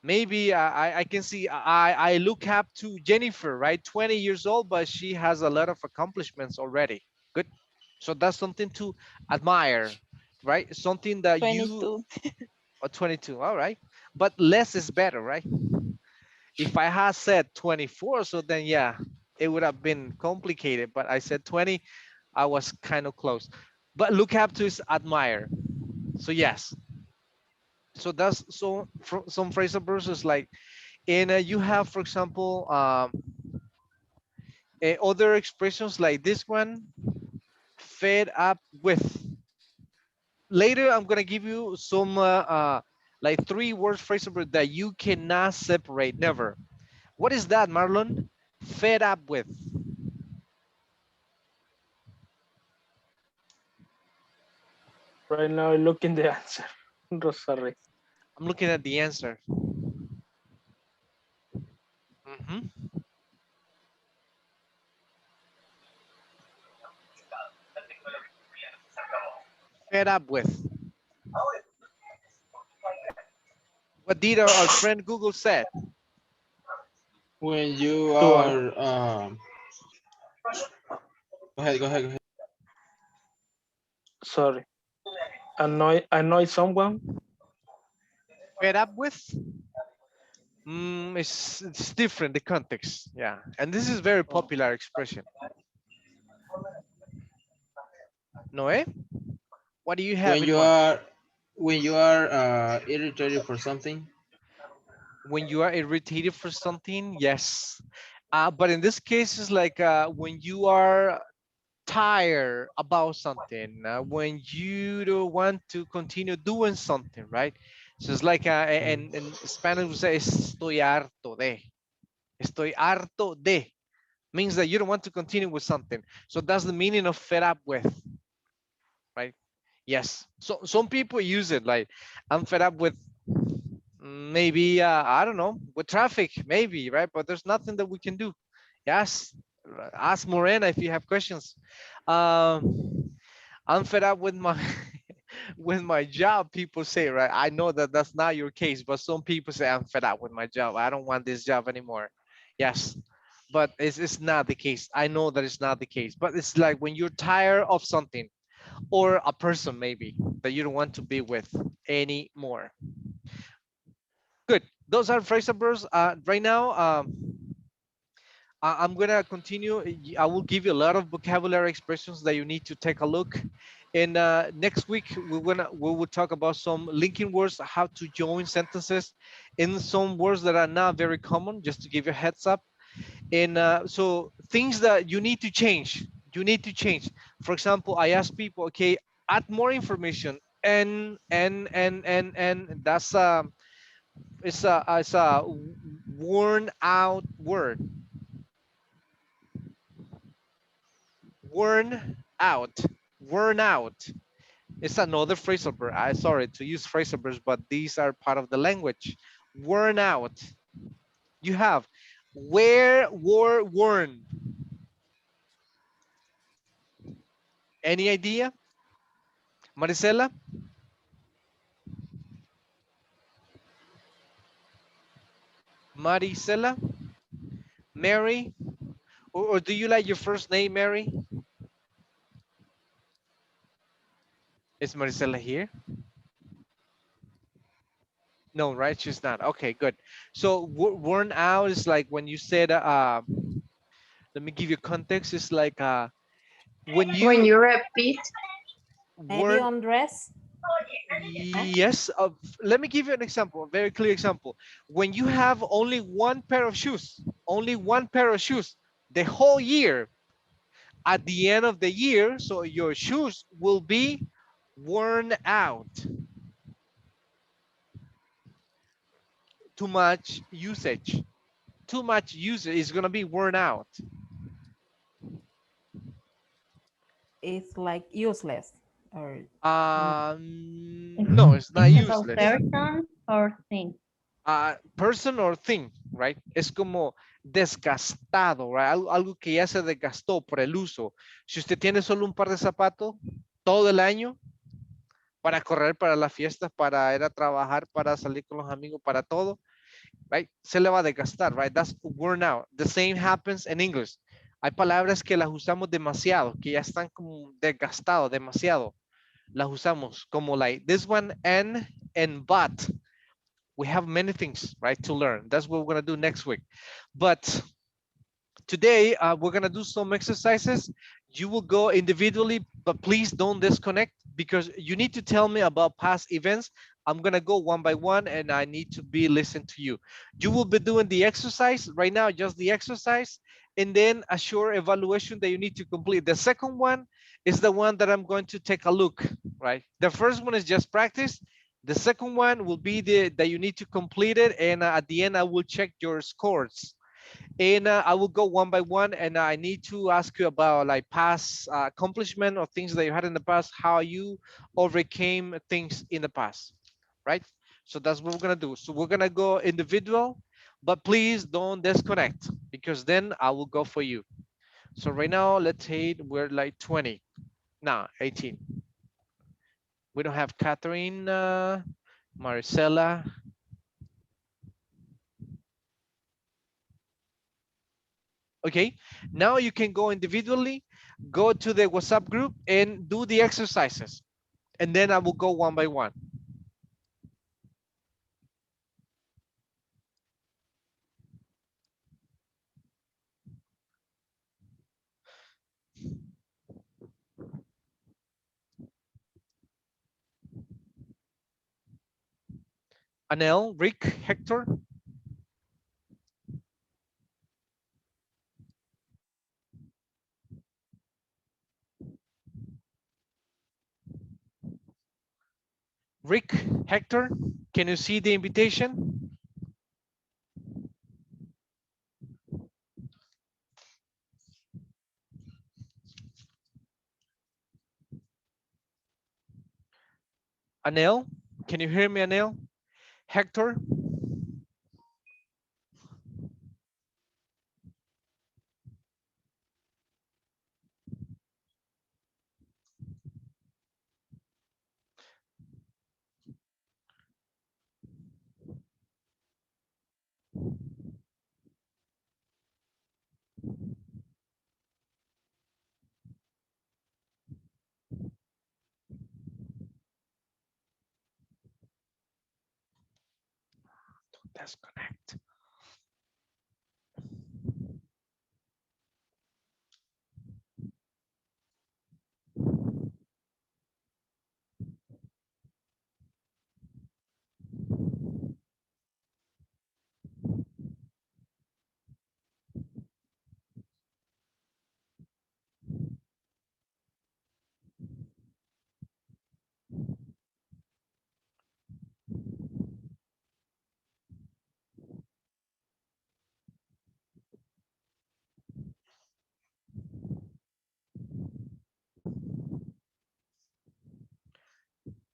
maybe I can see, I look up to Jennifer, right? 20 years old, but she has a lot of accomplishments already. Good. So that's something to admire, right? Something that you, 22. or 22, all right. But less is better, right? If I had said 24, so then yeah, it would have been complicated, but I said 20, I was kind of close. But look up to is admire. So yes, so that's so some phrasal verbs is like, and you have, for example, other expressions like this one, fed up with. Later I'm gonna give you some like three words phrasal verb that you cannot separate, never. What is that, Marlon? Fed up with. Right now, I'm looking the answer. Sorry. I'm looking at the answer. Mhm. Fed up with. What did our friend Google said? When you To are, go ahead. sorry. Annoy someone. Fed up with? It's different, the context. Yeah. And this is very Oh, popular expression. Noé, what do you have When in you mind? are, when you are irritated for something. When you are irritated for something, yes. But in this case, it's like when you are tired about something, when you don't want to continue doing something, right? So it's like in Spanish we say estoy harto de. Estoy harto de means that you don't want to continue with something. So that's the meaning of fed up with, right? Yes. So some people use it like I'm fed up with maybe I don't know, with traffic, maybe, right? But there's nothing that we can do. Yes. Ask Morena if you have questions. I'm fed up with my with my job, people say, right? I know that that's not your case, but some people say I'm fed up with my job. I don't want this job anymore. Yes, but it's not the case. I know that it's not the case, but it's like when you're tired of something or a person maybe that you don't want to be with anymore. Good. Those are phrasal verbs. Right now, I'm gonna continue. I will give you a lot of vocabulary expressions that you need to take a look. And next week we will talk about some linking words, how to join sentences in some words that are not very common, just to give you a heads up. And so things that you need to change. You need to change. For example, I ask people, okay, add more information, and that's it's a worn out word. Worn out. Worn out. It's another phrasal verb. I sorry to use phrasal verbs, but these are part of the language. Worn out. You have where, wore, worn. Any idea? Maricela? Maricela? Mary? Or do you like your first name, Mary? Is Maricela here? No, right? She's not. Okay, good. So worn out is like when you said, let me give you context. It's like when When you you repeat, Maybe weren't, undress. No? yes, let me give you an example, a very clear example. When you have only one pair of shoes, only one pair of shoes, the whole year, at the end of the year, so your shoes will be worn out. Too much usage. Too much usage is gonna be worn out. It's like useless or no. No, it's not It's about useless. person or thing. Person or thing, right? Es como desgastado, right? Algo que ya se desgastó por el uso. Si usted tiene solo un par de zapatos todo el año para correr, para las fiestas, para ir a trabajar, para salir con los amigos, para todo, right? Se le va a desgastar, right? That's worn out. The same happens in English. Hay palabras que las usamos demasiado, que ya están como desgastados, demasiado. Las usamos como like this one and but. We have many things, right, to learn. That's what we're gonna do next week. But today, we're gonna do some exercises. You will go individually, but please don't disconnect because you need to tell me about past events. I'm gonna go one by one and I need to be listening to you. You will be doing the exercise right now, just the exercise, and then a short evaluation that you need to complete. The second one is the one that I'm going to take a look, right? The first one is just practice. The second one will be the that you need to complete it, and at the end I will check your scores. And I will go one by one, and I need to ask you about like past accomplishment or things that you had in the past, how you overcame things in the past, right? So that's what we're gonna do. So we're gonna go individual, but please don't disconnect because then I will go for you. So right now, let's say we're like 20, no, 18. We don't have Catherine, Maricela. Okay, now you can go individually, go to the WhatsApp group and do the exercises. And then I will go one by one. Anel, Rick, Hector. Rick, Hector, can you see the invitation? Anel, can you hear me, Anel? Hector? Don't disconnect.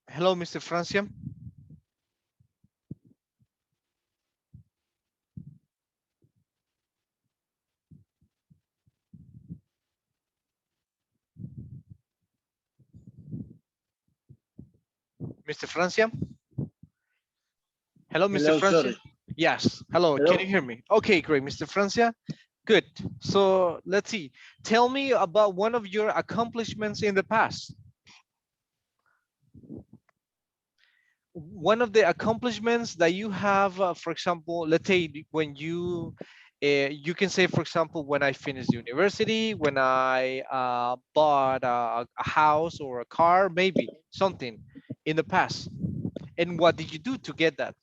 Hello, Mr. Francia. Mr. Francia. Hello, Mr. Hello, Francia. sorry. Yes. Hello. Can you Hello. hear me? Okay, great, Mr. Francia. Good. So let's see. Tell me about one of your accomplishments in the past. One of the accomplishments that you have, for example, let's say when you can say, for example, when I finished university, when I bought a house or a car, maybe something in the past. And what did you do to get that?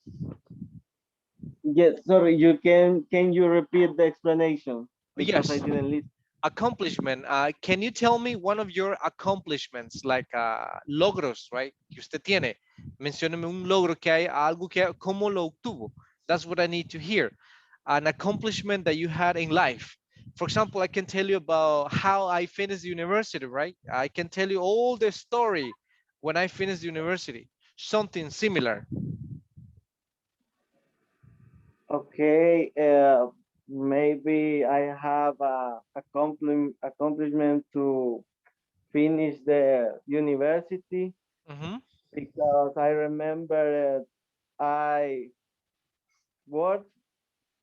Yes, sorry, can you repeat the explanation because I Yes, didn't listen. accomplishment. Can you tell me one of your accomplishments, like logros, right? Que usted tiene. Mencióneme un logro que hay, algo que, cómo lo obtuvo. That's what I need to hear. An accomplishment that you had in life. For example, I can tell you about how I finished university, right? I can tell you all the story when I finished university. Something similar. Okay, maybe I have a accomplishment to finish the university Mm-hmm. because I remember I worked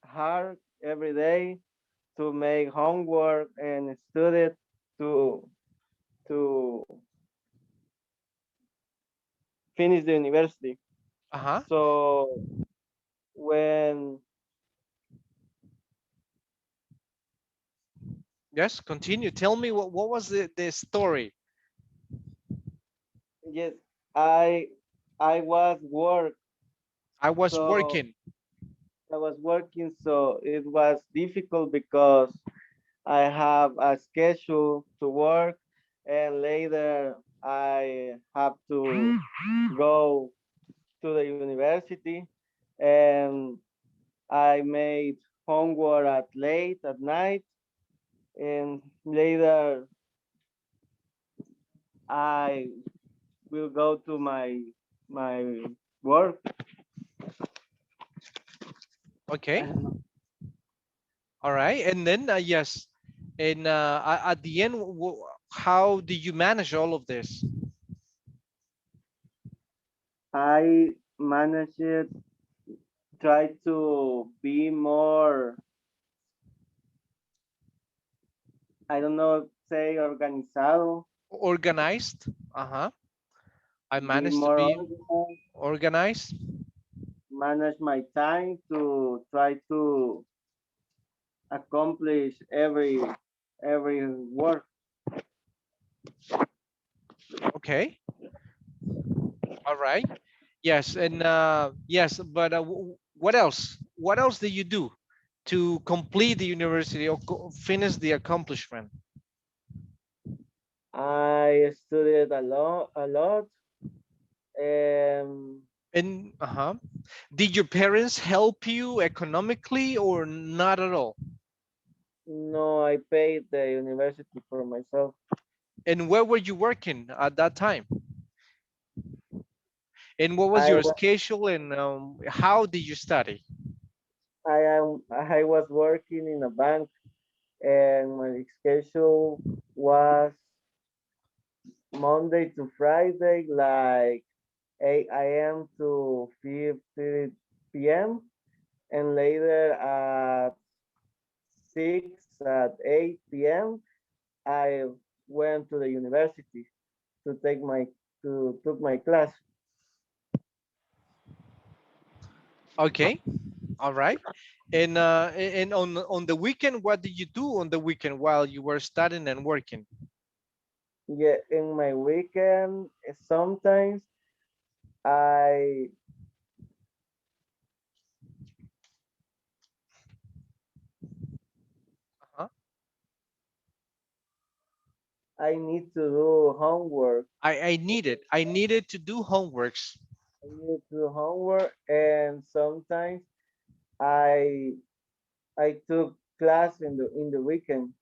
hard every day to make homework and studied to to finish the university. Uh-huh. So when Yes, continue. Tell me what was the story? yes, I I was work I was so working. I was working, so it was difficult because I have a schedule to work, and later I have to go to the university, and I made homework at late at night, and later I will go to my work. Okay. All right. And then yes. And at the end, how do you manage all of this? I manage it, try to be more, I don't know, say organizado, Organized. Uh-huh. I be managed to more be organized, organized. manage my time to try to accomplish every work. Okay. All right. Yes. And yes, but what else? What else did you do to complete the university or finish the accomplishment? I studied a lot, and And did your parents help you economically or not at all? no, I paid the university for myself. And where were you working at that time? And what was I your was schedule and how did you study? I was working in a bank, and my schedule was Monday to Friday, like 8 a.m. to 5:30 p.m. and later at 6 at 8 p.m. I went to the university to take my to took my class. Okay. All right. And on the weekend, what did you do on the weekend while you were studying and working? Yeah, in my weekend, sometimes I Uh-huh. I need to do homework. I needed to do homeworks. I need to do homework, and sometimes I I took class in the weekend.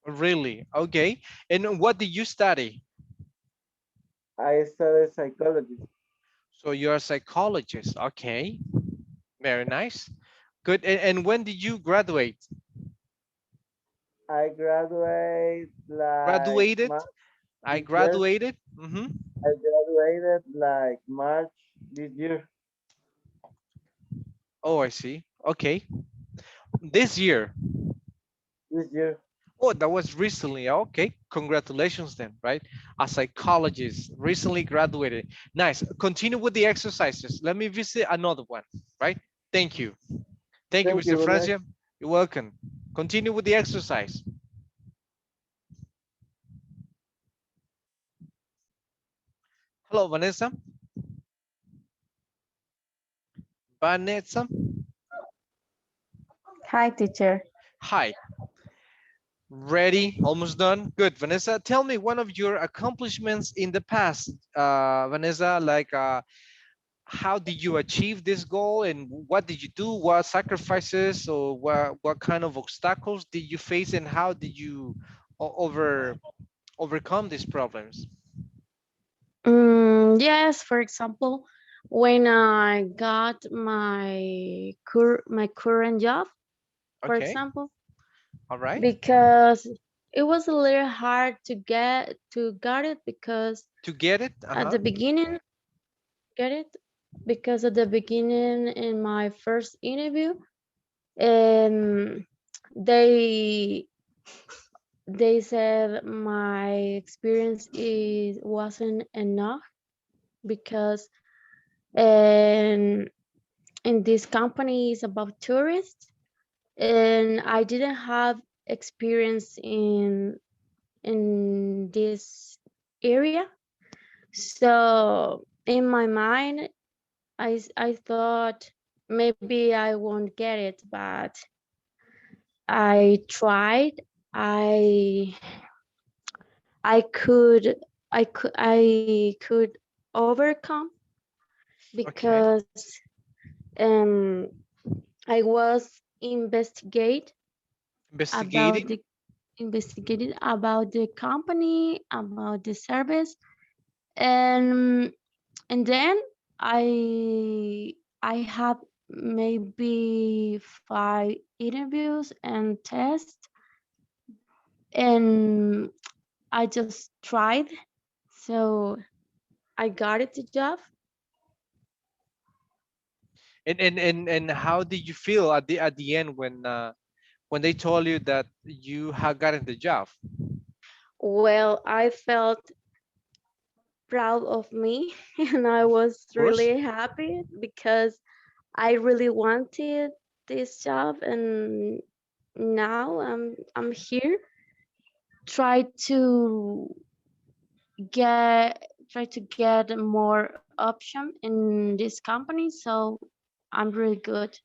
Really? Okay. And what did you study? I studied psychology. So you're a psychologist. Okay. Very nice. Good. And when did you graduate? I graduated like Graduated? March I this year. graduated. Mm-hmm. I graduated like March this year. Oh, I see. Okay. This year. This year. Oh, that was recently. Okay. Congratulations then, right? A psychologist recently graduated. Nice. Continue with the exercises. Let me visit another one, right? Thank you. Thank you, Thank Mr. you very much. Francia. You're welcome. Continue with the exercise. Hello, Vanessa. Vanessa. Hi, teacher. Hi. Ready? Almost done? Good. Vanessa, tell me one of your accomplishments in the past. Vanessa, like how did you achieve this goal and what did you do? What sacrifices or what kind of obstacles did you face and how did you overcome these problems? Yes, for example, when I got my current job, for Okay. example, All right. because it was a little hard to get it because To get it? at Uh-huh. the beginning get it because at the beginning in my first interview, um, they they said my experience is wasn't enough because and in this company is about tourists and I didn't have experience in this area. So in my mind, I thought maybe I won't get it, but I tried. I I could I could overcome Okay. because um I was investigate about Investigating. the investigated about the company, about the service, and then I have maybe 5 interviews and tests, and I just tried, so I got it the job. And how did you feel at the end when they told you that you had gotten the job? Well, I felt proud of me and I was Of course. really happy because I really wanted this job, and now I'm here. Try to get more option in this company, so I'm really good.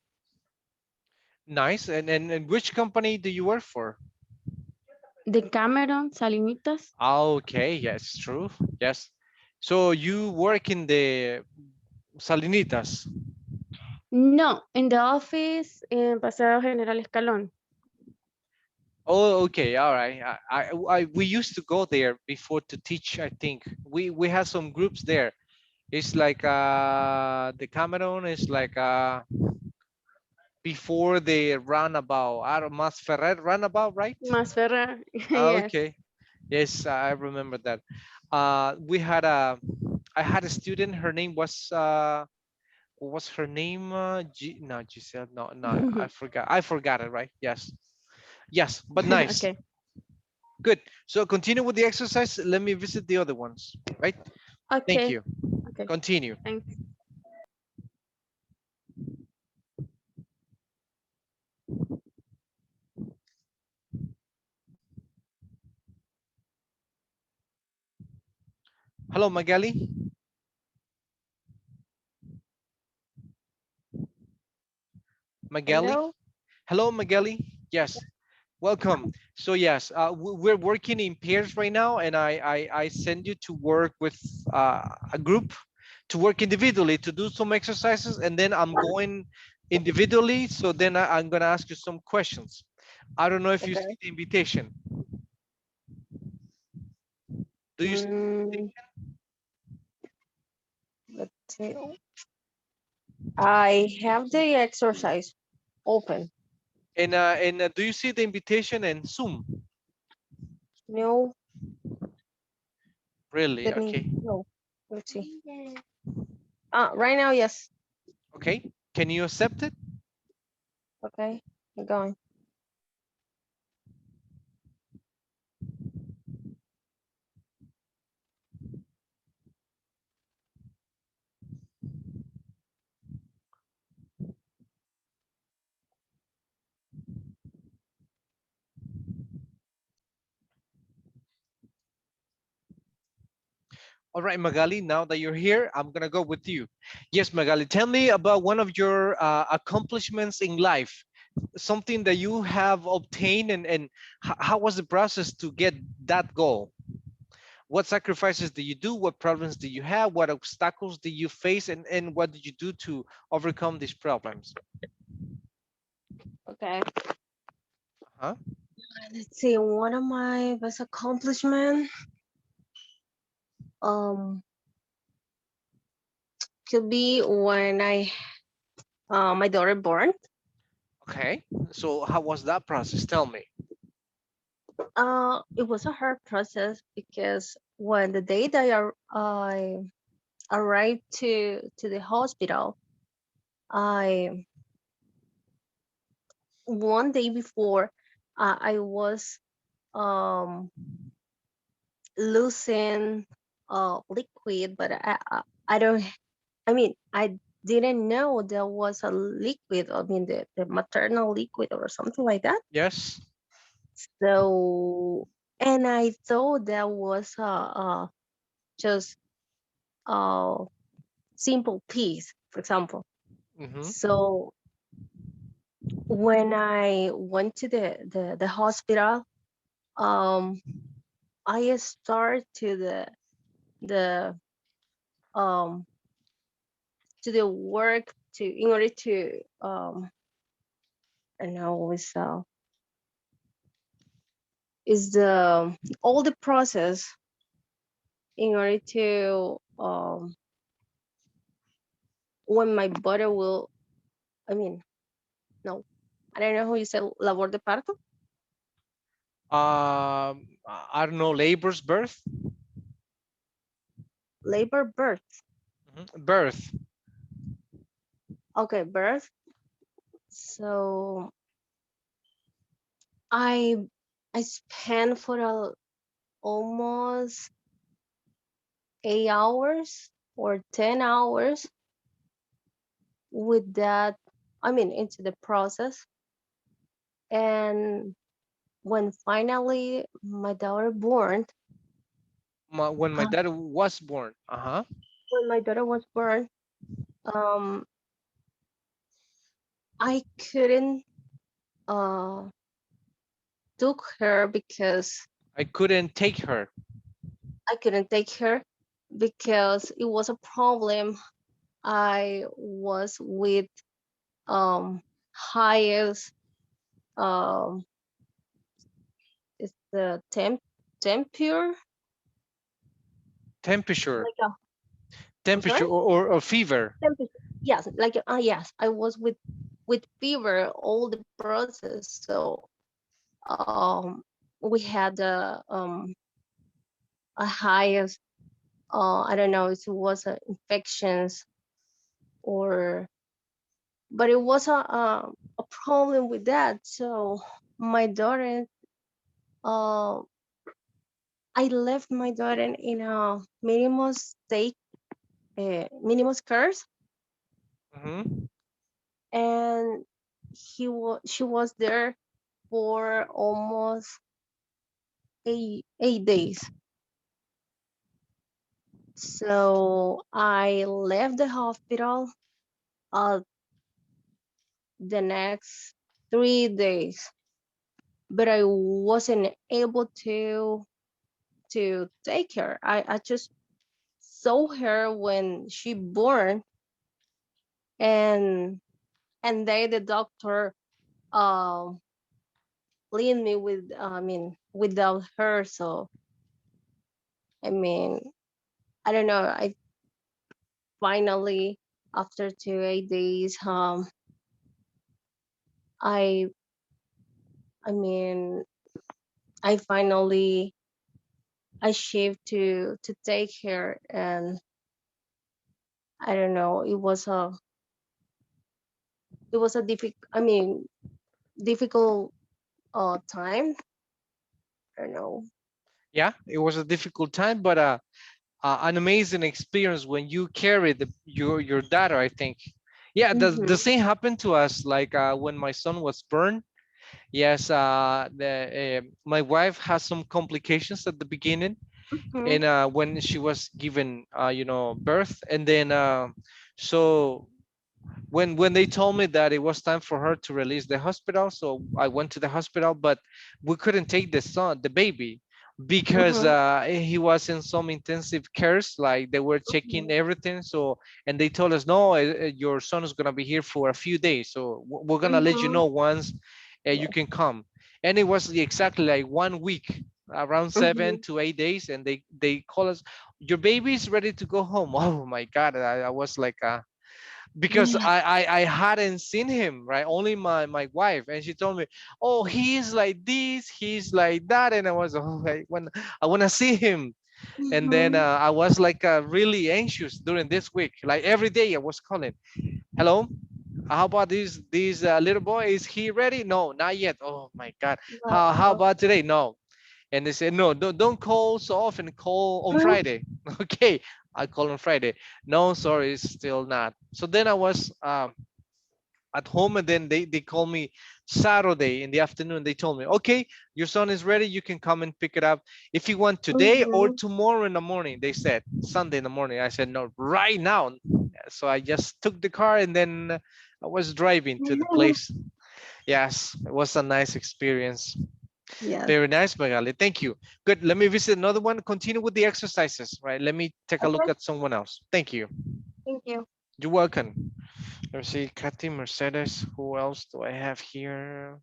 Nice. And which company do you work for? The Cameron Salinitas? Okay, yes, true. Yes. So you work in the Salinitas. No, in the office in Paseo General Escalón. Oh, okay, all right. We used to go there before to teach. I think we had some groups there. It's like the Cameron is like before the roundabout. I don't Masferrer roundabout, right? Masferrer, yes. Okay. Yes, I remember that. We had I had a student. Her name was what was her name? No, Giselle. No, no, I forgot it. Right? Yes, yes, but nice. Okay. Good. So continue with the exercise. Let me visit the other ones. Right? Thank Okay. you. Okay. Continue. Thanks. Hello, Magali. Magali. Hello. Hello, Magali. Yes. Welcome. So yes, we're working in pairs right now, and I send you to work with a group, to work individually, to do some exercises, and then I'm going individually. So then I'm gonna ask you some questions. I don't know if you see Okay. the invitation. Do you see the Mm, let's see. I have the exercise open. and do you see the invitation in Zoom? No, Really? let me Okay. no. Let's see. Right now, yes. Okay. Can you accept it? Okay, I'm going. All right, Magali, now that you're here, I'm gonna go with you. Yes, Magali, tell me about one of your accomplishments in life, something that you have obtained, and how was the process to get that goal? What sacrifices did you do? What problems did you have? What obstacles did you face? And what did you do to overcome these problems? Okay. Huh? Let's see. One of my best accomplishment um could be when I my daughter born. Okay, so how was that process? Tell me. It was a hard process because when the day that I arrived to the hospital, I one day before I was um losing liquid, but I don't. I mean, I didn't know there was a liquid. I mean, the maternal liquid or something like that. Yes. So, and I thought that was just a simple piece, for example. Mm-hmm. So when I went to the hospital, um, I started the um to the work to in order to don't know, is the all the process in order to when my body will, I mean, no, I don't know how you say labor de parto. I don't know, labor's birth. Labor birth. Birth. Okay, birth. So I spent for almost 8 hours or 10 hours with that. I mean, into the process, and when finally my daughter born, When my uh, dad was born. Uh-huh. when my daughter was born, um, I couldn't uh took her because I couldn't take her. I couldn't take her because it was a problem. I was with highest um it's the temperature, Temperature. like a, I'm sorry, Temperature or fever. temperature. Yes, like yes, I was with fever all the process. So we had a highest I don't know if it was infections or, but it was a problem with that. So my daughter, uh, I left my daughter in a minimum state, minimum curse, Mm-hmm. and she was there for almost 8 days. So I left the hospital uh, the next 3 days, but I wasn't able to take her. I just saw her when she born, and then the doctor um leave me with, I mean, without her. So I mean, I don't know, I finally, after 8 days, i I mean, I finally achieved to take her. And I don't know, it was a difficult, I mean, difficult time. I don't know. Yeah, it was a difficult time, but an amazing experience when you carry your daughter, I think. Yeah, the Mm-hmm. same happened to us, like when my son was born. Yes, my wife has some complications at the beginning, Mm-hmm. and when she was given, birth, and then so when they told me that it was time for her to release the hospital, so I went to the hospital, but we couldn't take the baby, because Mm-hmm. he was in some intensive cares, like they were checking Mm-hmm. everything. So, and they told us, no, your son is going to be here for a few days, so we're going to let you Mm-hmm. know once you Yes. can come. And it was exactly like 1 week, around Mm-hmm. 7 to 8 days, and they call us, your baby is ready to go home. Oh my god, I was like because Yes. I hadn't seen him, right? Only my wife, and she told me, oh, he's like this, he's like that, and I was, oh, when I want to see him. And then Mm-hmm. I was like really anxious during this week, like every day I was calling, hello, how about this little boy, is he ready? No, not yet. Oh my god, how Wow. about today? No. And they said, no, don't call so often, call on Friday. Okay, I call on Friday. No, sorry, it's still not. So then I was at home, and then they called me Saturday in the afternoon. They told me, okay, your son is ready, you can come and pick it up if you want, today or Mm-hmm. tomorrow in the morning. They said Sunday in the morning. I said, no, right now. So I just took the car, and then I was driving to the place. Yes, it was a nice experience. Yes. Very nice, Magali. Thank you. Good. Let me visit another one. Continue with the exercises, right? Let me take a look Okay. at someone else. Thank you. Thank you. You're welcome. Let me see, Katy, Mercedes. Who else do I have here?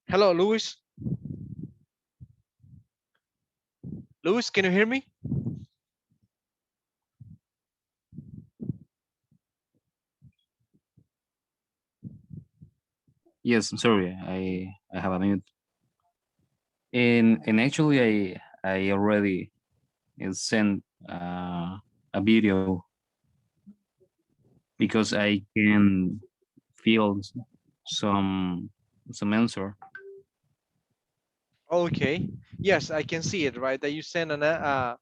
Hello, Luis. Luis, can you hear me? Yes, I'm sorry. I have a minute. And actually, I already sent a video because I can feel some some answer. Okay. Yes, I can see it, right? That you sent an,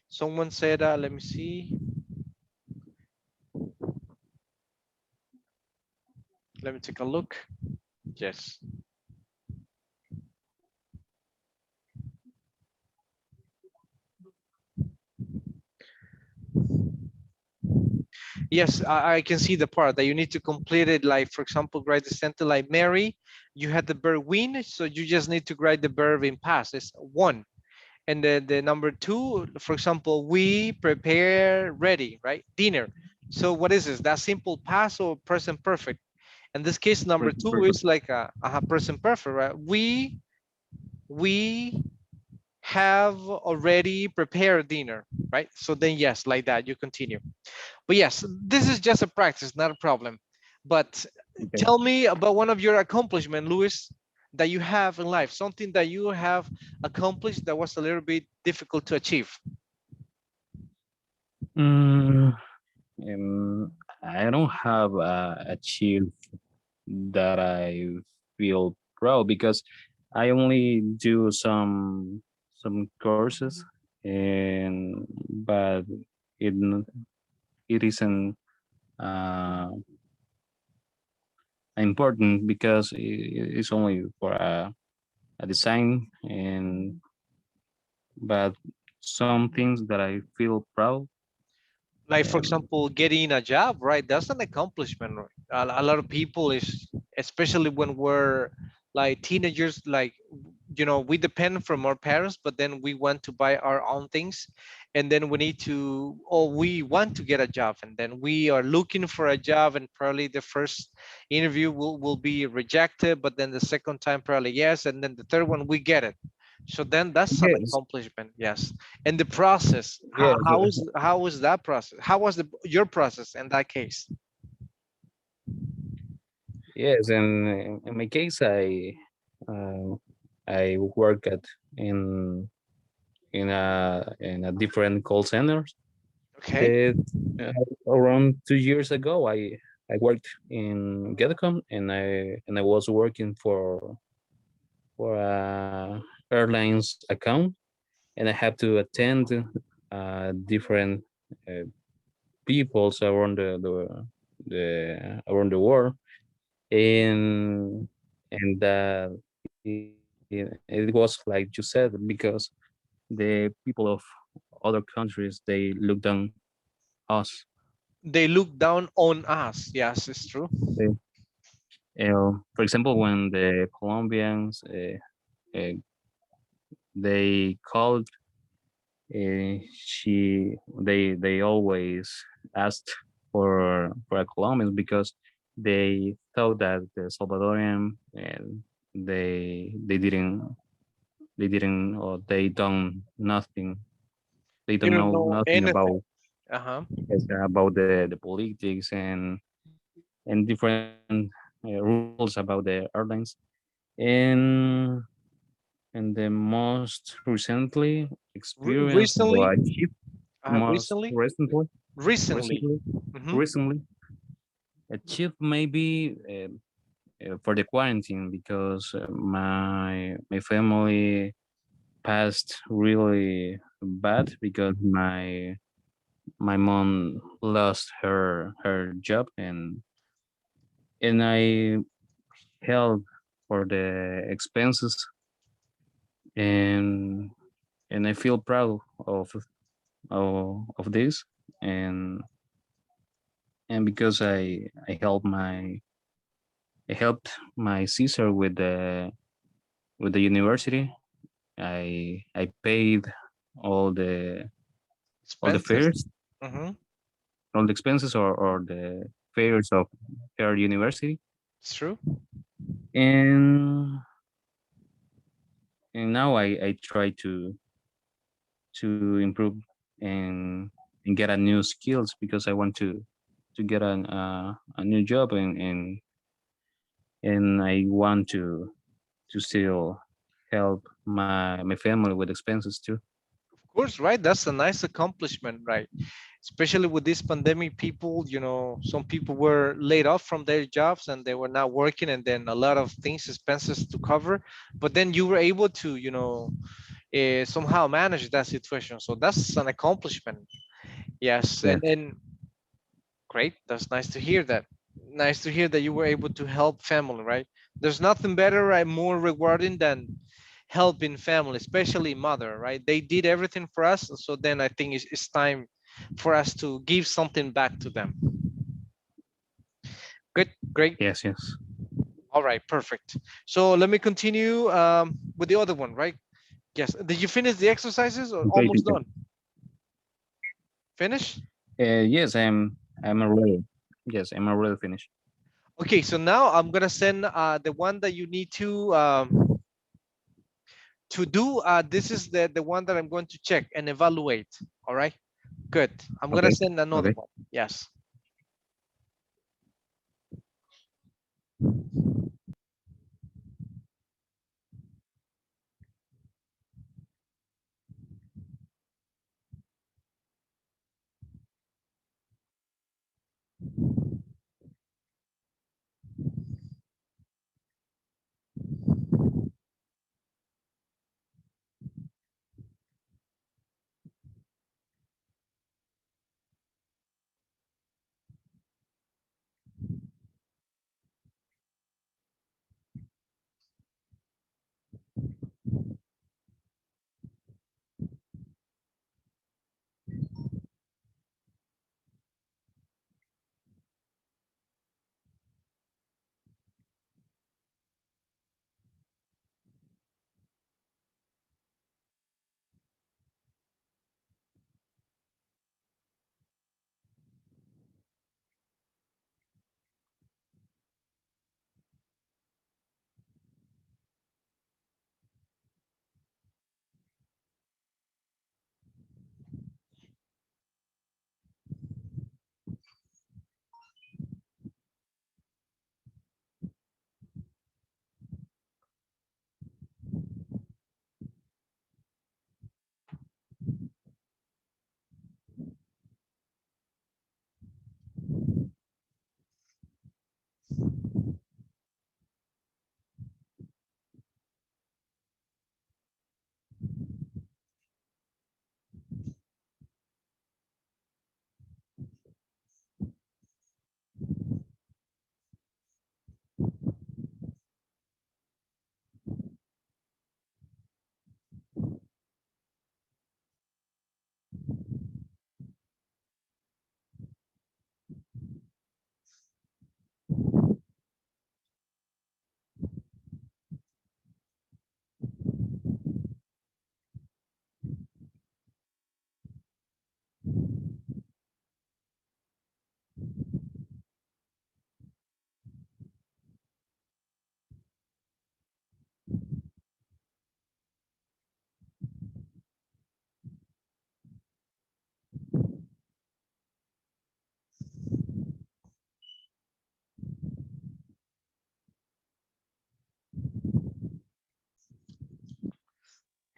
someone said, let me see. Let me take a look. Yes. Yes, I can see the part that you need to complete it. Like, for example, write the sentence like Mary, you had the verb win, so you just need to write the verb in past. It's one. And then the number two, for example, we prepare ready, right? Dinner. So what is this? That simple past or present perfect? In this case, number two Perfect. is like a present perfect, right? We have already prepared dinner, right? So then yes, like that, you continue. But yes, this is just a practice, not a problem. But Okay. tell me about one of your accomplishments, Luis, that you have in life, something that you have accomplished that was a little bit difficult to achieve. Mm, I don't have achieved that I feel proud because I only do some courses, and but it it isn't uh, important because it's only for a design, and but some things that I feel proud. Like, for Um, example, getting a job, right? That's an accomplishment, right? A lot of people is, especially when we're like teenagers, like, we depend from our parents, but then we want to buy our own things, and then we need to, or we want to get a job, and then we are looking for a job, and probably the first interview will be rejected, but then the second time probably yes, and then the third one we get it. So then that's an yes, accomplishment, yes. And the process, how, yes, how is how was that process? How was your process in that case? yes. And in my case, uh, I work at in in a different call centers. Okay. It, uh, Around 2 years ago, I worked in Getcom, and I was working for a airlines account, and I have to attend different uh, peoples around the around the world, and it was like you said, because the people of other countries, they look down us. They look down on us. Yes, it's true. They, for example, when the Colombians uh, they called, they always asked for a Colombians because they thought that the Salvadorian, and they didn't, or they don't nothing, they You don't don't know know nothing anything. about, Uh-huh. yes, about the politics and different rules about the airlines. And and the most recently experience or Recently, achieved. most Recently? Recently. recently, Mhm. recently achieved maybe for the quarantine because my family passed really bad because my mom lost her job and I helped for the expenses and I feel proud of this and because I helped my sister with the university. I paid all the all the Expenses. fares, Mm-hmm. all the expenses or the fares of her university, It's true. and now I try to improve and get a new skills because I want to get a new job and I want to still help my family with expenses too. Of course, right? That's a nice accomplishment, right? Especially with this pandemic, people, some people were laid off from their jobs and they were not working, and then a lot of things, expenses to cover. But then you were able to, somehow manage that situation. So that's an accomplishment. Yes, Yes, and great. That's nice to hear that. Nice to hear that you were able to help family, right? There's nothing better, right? More rewarding than helping family, especially mother, right? They did everything for us. So then I think it's time for us to give something back to them. Good, great. yes, yes. All right, perfect. So let me continue with the other one, right? Yes. Did you finish the exercises or Okay, almost teacher. done? Finish? Yes, I'm already. Yes, I'm already finished. Okay, so now I'm gonna send the one that you need to do. This is the one that I'm going to check and evaluate. All right, good. I'm gonna Okay, send another okay. one. Yes.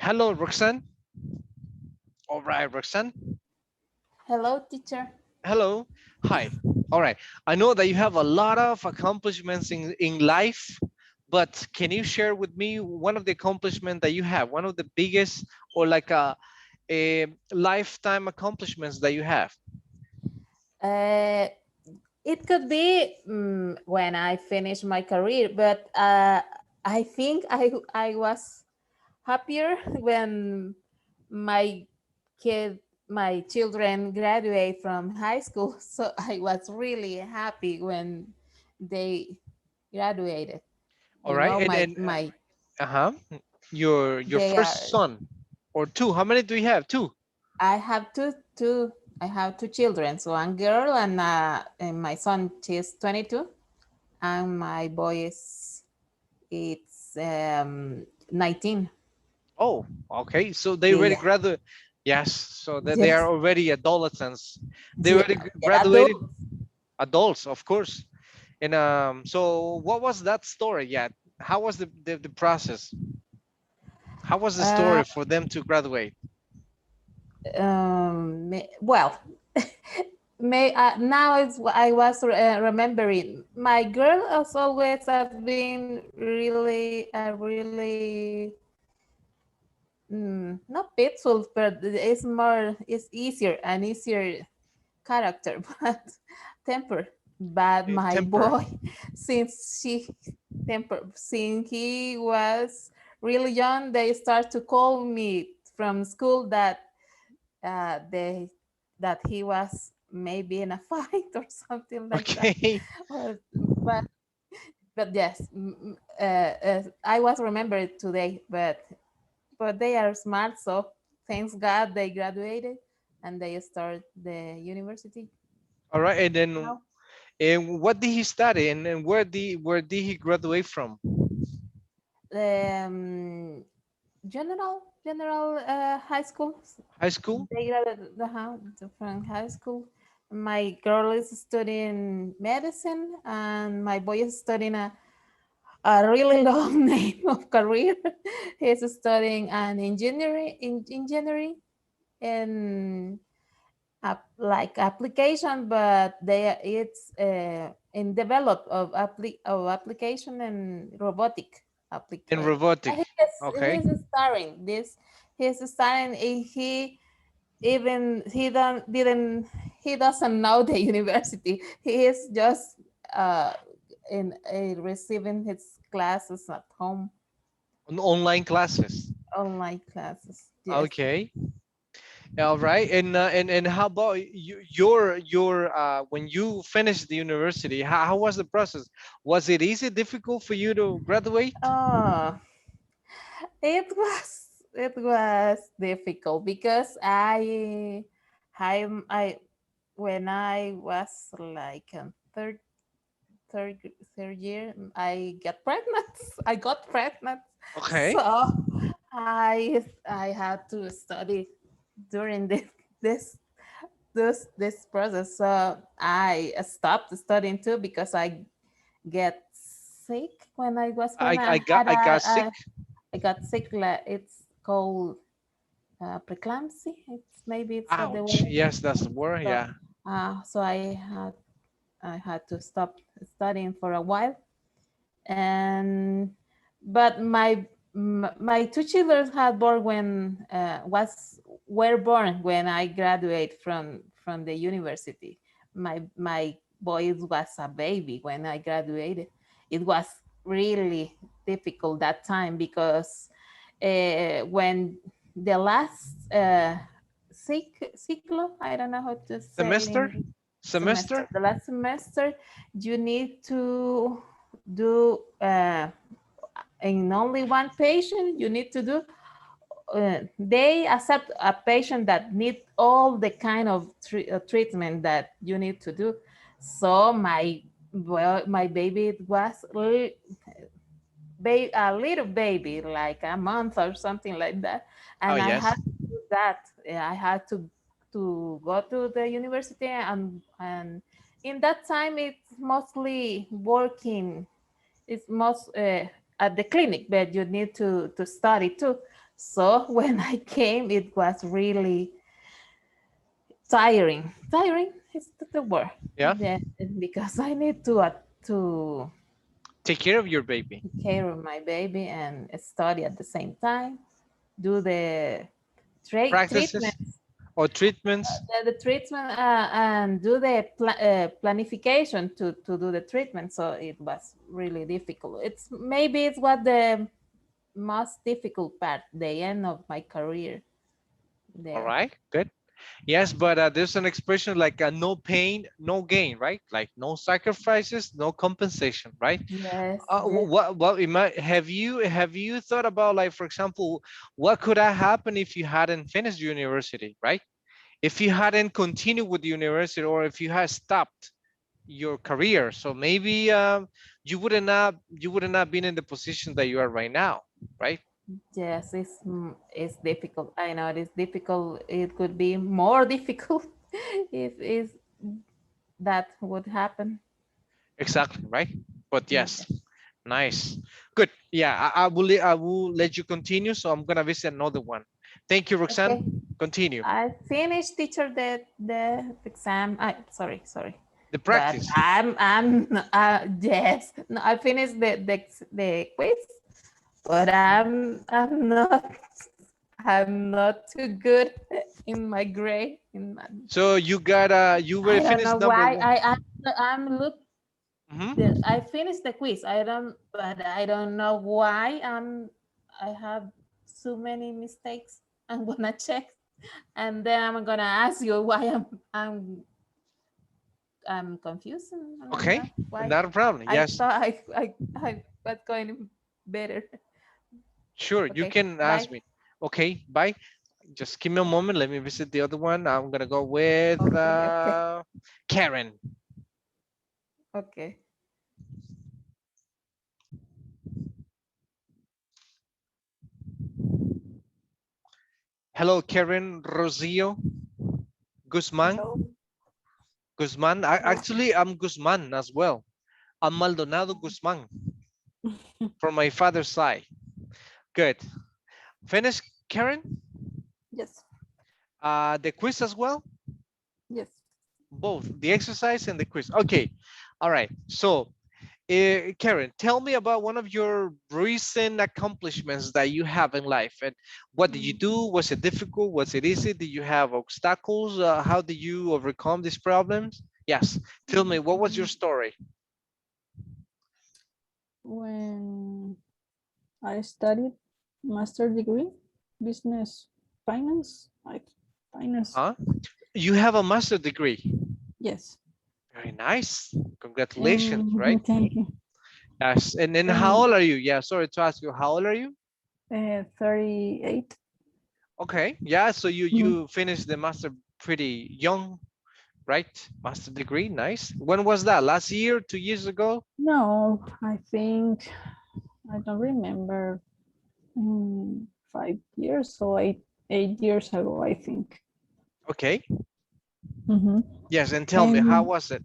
Hello, Roxanne. All right, Roxanne. Hello, teacher. Hello. Hi. All right. I know that you have a lot of accomplishments in life, but can you share with me one of the accomplishments that you have, one of the biggest or like a lifetime accomplishments that you have? Uh, it could be when I finish my career, but I think I was happier when my my children graduate from high school. So I was really happy when they graduated. All You right. know, And my then my uh-huh. Your they are. first son or two. How many do you have? Two. I have two. I have two children. So one girl and my son is 22, and my boy is it's 19. Oh, okay. So they already Yeah. graduated. Yes. So that they are Yes. already adolescents. They Yeah. already They're adult. graduated. Adults, of course. And so what was that story? Yeah. How was the process? How was the Uh, story for them to graduate? well, now I was remembering. My girl has always has been really not peaceful, but it's easier and easier character, but temper. But my Temper. boy, since she since he was really young, they start to call me from school that they that he was maybe in a fight or something like that. Okay. Or, but yes, I was remembered today, but they are smart, so thanks God they graduated and they start the university All right. And then now. and what did he study and where did he graduate from? Um, general high school. High school? They graduated from high school. My girl is studying medicine, and my boy is studying a really long name of career. He's studying an engineering and like application, but it's in develop of application and robotic In application. robotic. Okay. He's starting this. He's starting. He even he doesn't know the university. He is just uh, in receiving his classes at home, Online classes. online classes. Yes. Okay. All right. And how about your when you finished the university, how was the process? Was it easy, difficult for you to graduate? Oh, it was difficult because I when I was like third third year, I get pregnant. I got pregnant, Okay. so I had to study during this this process. So I stopped studying too because I get sick when I was I pregnant. got I got sick. I got sick. It's called preeclampsia. It's the Ouch. word. Yes, that's the word. So, Yeah. so I had to stop studying for a while, and but my two children had born when were born when I graduated from the university. My boy was a baby when I graduated. It was really difficult that time because when the last ciclo, I don't know how to say it Semester? in semester, Semester? the last semester, you need to do in only one patient, you need to do they accept a patient that need all the kind of treatment that you need to do. So my baby was a little baby, like a month or something like that, Oh and I yes. had to do that. I had to go to the university, and in that time it's mostly working. It's most at the clinic, but you need to study too. So when I came, it was really tiring. Tiring is the word. Yeah. Because I need to Take care of your baby. take care of my baby and study at the same time. Do the Practices treatments, or treatments. the treatment, and do the planification to do the treatment. So it was really difficult. It's what the most difficult part, the end of my career All there. right, good. Yes, but there's an expression like no pain, no gain, right? Like no sacrifices, no compensation, right? Yes, yes. What have you thought about, like, for example, what could have happened if you hadn't finished university, right? If you hadn't continued with the university, or if you had stopped your career, so maybe you would not been in the position that you are right now, right? Yes, it's difficult. I know it is difficult. It could be more difficult if that would happen. Exactly, right? But Yeah. yes, nice, good. Yeah, I will let you continue. So I'm gonna visit another one. Thank you, Roxanne. Okay. Continue. I finished teacher the exam. Sorry. The But practice. I'm yes. No, I finished the quiz, but I'm not too good in my grade. So you got you were I don't know finished number why. one. I'm look. I finished the quiz. But I don't know why. I have so many mistakes. I'm gonna check, and then I'm gonna ask you why I'm confused. I don't Okay, know why. not a problem. I Yes, thought I was going better. sure. You Okay, can bye. ask me. Okay, bye. Just give me a moment. Let me visit the other one. I'm gonna go with Okay. Karen. Okay. Hello, Karen Rosillo Guzman. Hello. Guzman. Actually, I'm Guzman as well. I'm Maldonado Guzman from my father's side. Good. Finish, Karen? Yes. The quiz as well? Yes. Both the exercise and the quiz. Okay. All right. So, Karen, tell me about one of your recent accomplishments that you have in life. And what did you do? Was it difficult? Was it easy? Did you have obstacles? How did you overcome these problems? Yes. Tell me, what was your story? When I studied master degree, business finance, like finance. Huh? You have a master degree. Yes. Very nice. Congratulations, right? Thank you. Yes. And then how old are you? Yeah, sorry to ask you, how old are you? 38. Okay. Yeah, so you finished the master pretty young, right? Master degree, nice. When was that? Last year, 2 years ago? No, I think I don't remember. 5 years or 8 years ago, I think. Okay. Mhm. Yes, and tell me, how And was it?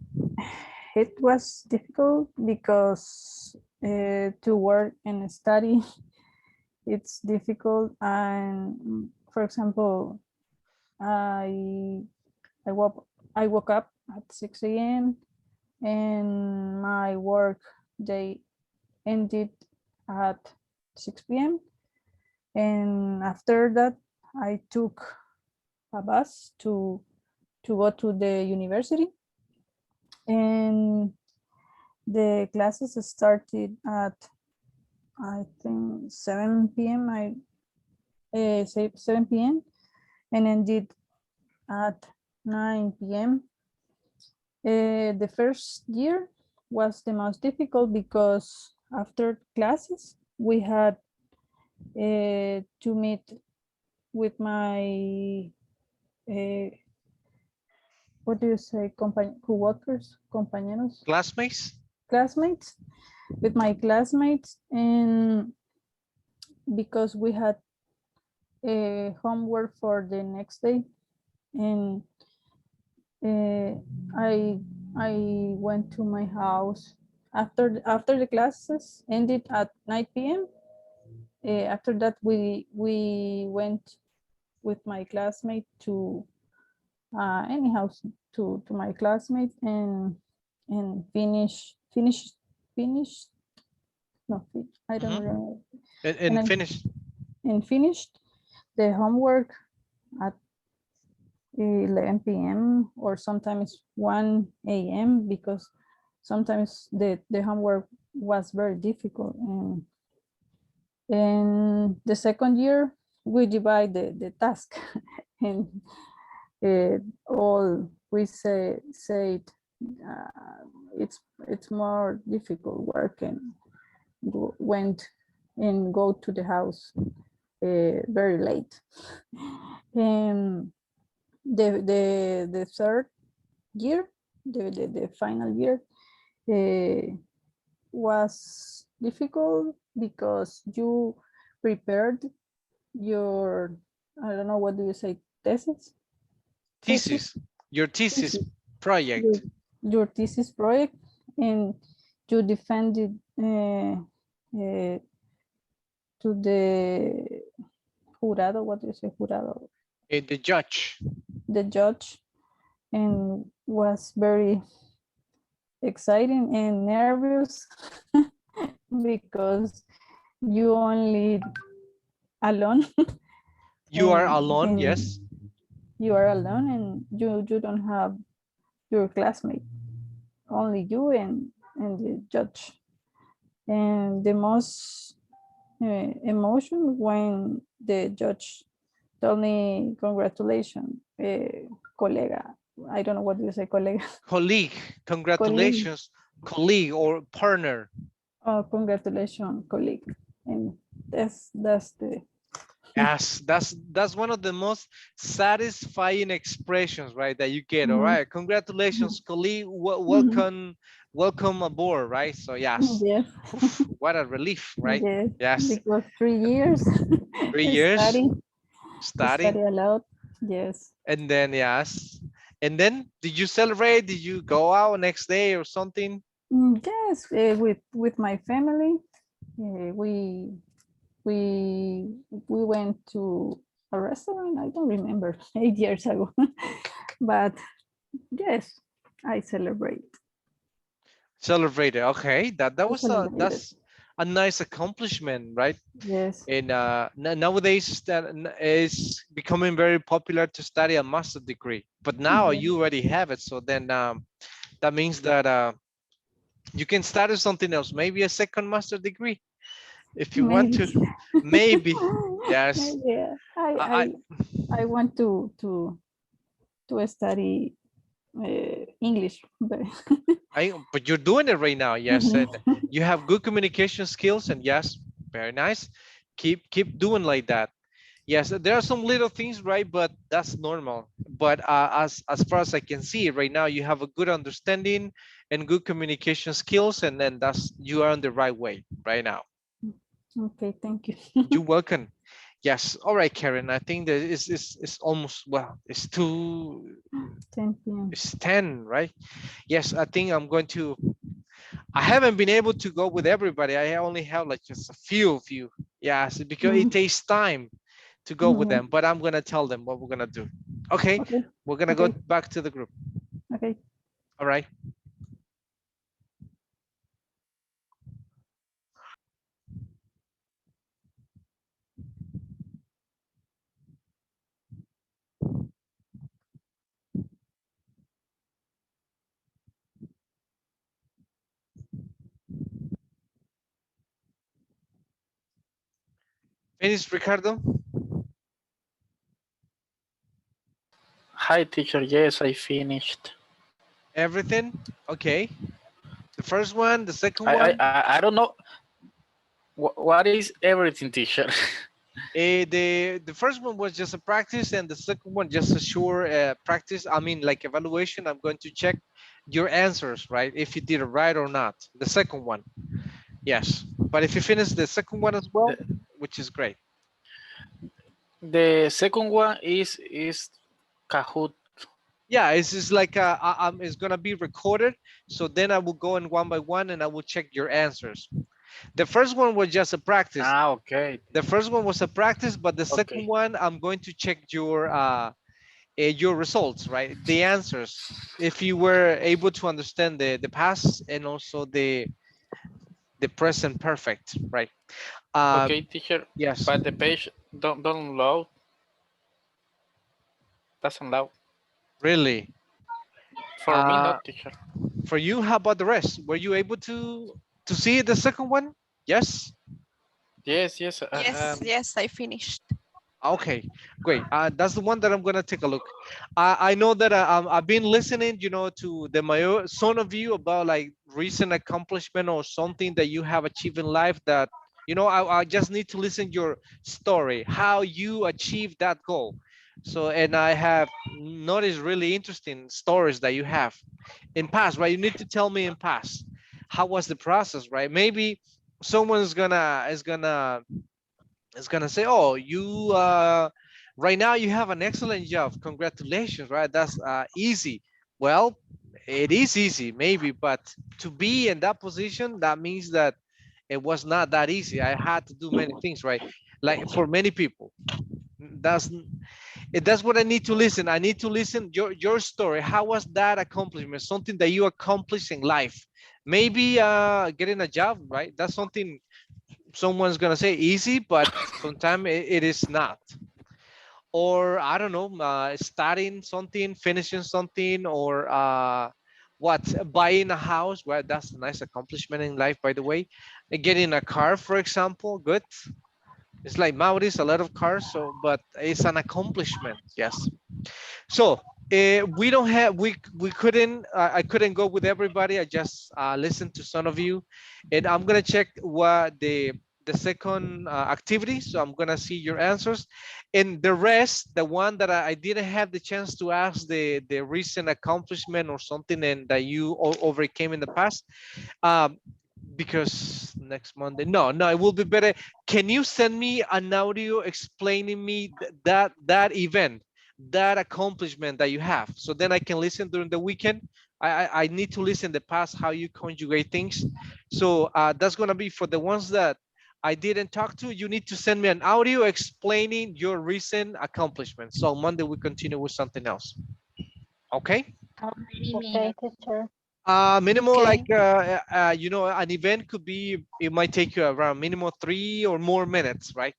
it was difficult because to work and study, it's difficult. And for example, I woke up at 6 a.m. and my work day ended at 6 p.m. And after that, I took a bus to go to the university, and the classes started at, I think, 7 p.m. I say 7 p.m. and ended at 9 p.m. The first year was the most difficult because after classes we had to meet with my what do you say, co-workers, compañeros, Classmates? classmates, with my classmates, and because we had homework for the next day, and uh, I I went to my house after the classes ended at 9 p.m. After that, we went with my classmate to anyhow to my classmates and finish no I don't remember And finish. and finished the homework at 11 p.m. or sometimes 1 a.m. because sometimes the homework was very difficult. And the second year, we divide the task and all we said it's more difficult work and went and go to the house very late. And the third year, the final year, was difficult because you prepared your, I don't know, what do you say, Thesis. Your thesis project. your thesis project, and you defended to the jurado, what do you say, jurado? The judge. The judge, and was very exciting and nervous because you only alone. You are alone, yes. You are alone and you don't have your classmate, only you and the judge. And the most emotion when the judge told me, congratulations, colega. I don't know what you say, colega. Colleague, congratulations, colleague or partner. Oh, congratulations, colleague. And that's the Yes, that's one of the most satisfying expressions, right? That you get. All right, congratulations, colleague. Welcome aboard, right? So yes, yes. what a relief, right? Yes, Yes, because 3 years 3 years study study, a lot. Yes. and then yes, and then did you celebrate? Did you go out next day or something? Yes, with my family, we we went to a restaurant. I don't remember 8 years ago, but yes, I celebrate. Celebrated. Okay, that was Celebrated. that's a nice accomplishment, right? Yes. And nowadays that is becoming very popular to study a master degree. But now Yes. you already have it, so then that means that you can start something else, maybe a second master degree, if you want Maybe. to. Maybe, yes. Yeah, I want to study English, but But you're doing it right now, yes, and you have good communication skills, and yes, very nice. Keep doing like that. Yes, there are some little things, right? But that's normal. But as far as I can see right now, you have a good understanding and good communication skills, and then that's you are on the right way right now. okay, thank you. You're welcome. Yes. All right, Karen. I think that is almost, well, it's 10 p.m. it's 10, right? Yes, I think I'm going to. I haven't been able to go with everybody. I only have like just a few of you. Yes, because it takes time to go with them, but I'm gonna tell them what we're gonna do. Okay, Okay. we're gonna go Okay. back to the group. Okay. All right. Finished, Ricardo? Hi, teacher. Yes, I finished. Everything? Okay. The first one, the second I one? I don't know. What is everything, teacher? The first one was just a practice, and the second one just a sure practice. I mean, like evaluation. I'm going to check your answers, right? If you did it right or not. The second one, yes. But if you finish the second one as well, which is great. The second one is Kahoot. Yeah, it's just like it's gonna be recorded. So then I will go in one by one, and I will check your answers. The first one was just a practice. Okay. The first one was a practice, but the second Okay. one, I'm going to check your your results, right? The answers. If you were able to understand the past and also the present perfect, right? Okay, teacher. Yes. But the page don't load. Doesn't load. Really? For me, not teacher. For you, how about the rest? Were you able to see the second one? Yes. Yes, yes. Yes, yes, I finished. Okay, great. That's the one that I'm gonna take a look. I know that I've been listening, to some of you about like recent accomplishment or something that you have achieved in life that, I just need to listen your story, how you achieved that goal. So, and I have noticed really interesting stories that you have in past, right? You need to tell me in past, how was the process, right? Maybe someone's gonna is gonna say, "Oh, you right now you have an excellent job. Congratulations, right? That's easy." Well, it is easy, maybe, but to be in that position, that means that it was not that easy. I had to do many things, right? Like for many people, that's that's what I need to listen. I need to listen your story. How was that accomplishment? Something that you accomplished in life. Maybe getting a job, right? That's something someone's gonna say easy, but sometimes it is not. Or I don't know, starting something, finishing something, or what, buying a house. Well, that's a nice accomplishment in life, by the way. Getting a car, for example, good. It's like nowadays a lot of cars, so but it's an accomplishment. Yes. So we don't have we couldn't I couldn't go with everybody. I just listened to some of you, and I'm gonna check what the second activity. So I'm gonna see your answers, and the rest, the one that I didn't have the chance to ask the recent accomplishment or something and that you overcame in the past. Um, because next Monday, no, it will be better. Can you send me an audio explaining me that event, that accomplishment that you have, so then I can listen during the weekend? I need to listen the past, how you conjugate things. So that's gonna be for the ones that I didn't talk to. You need to send me an audio explaining your recent accomplishments. So Monday we continue with something else. Okay. How many minutes? Okay, teacher. Minimal, Okay. like an event could be, it might take you around minimum 3 or more minutes, right?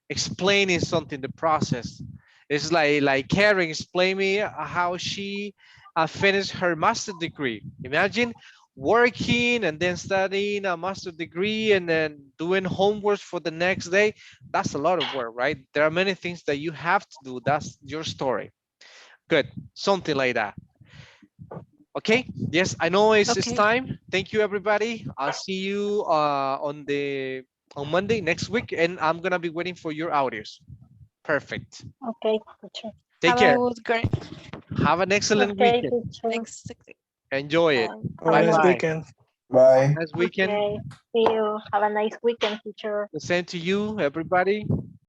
Explaining something, the process. It's like Karen explain me how she finished her master degree. Imagine working and then studying a master degree and then doing homework for the next day. That's a lot of work, right? There are many things that you have to do. That's your story. Good, something like that. Okay, yes, I know it's Okay. time. Thank you, everybody. I'll see you on Monday next week, and I'm gonna be waiting for your audios. Perfect. Okay, teacher. Take Have a care. good great Have an excellent Okay, weekend. teacher. next. Enjoy it. Have a Bye nice bye. weekend. Bye. Nice weekend. Okay. See you. Have a nice weekend, teacher. The same to you, everybody.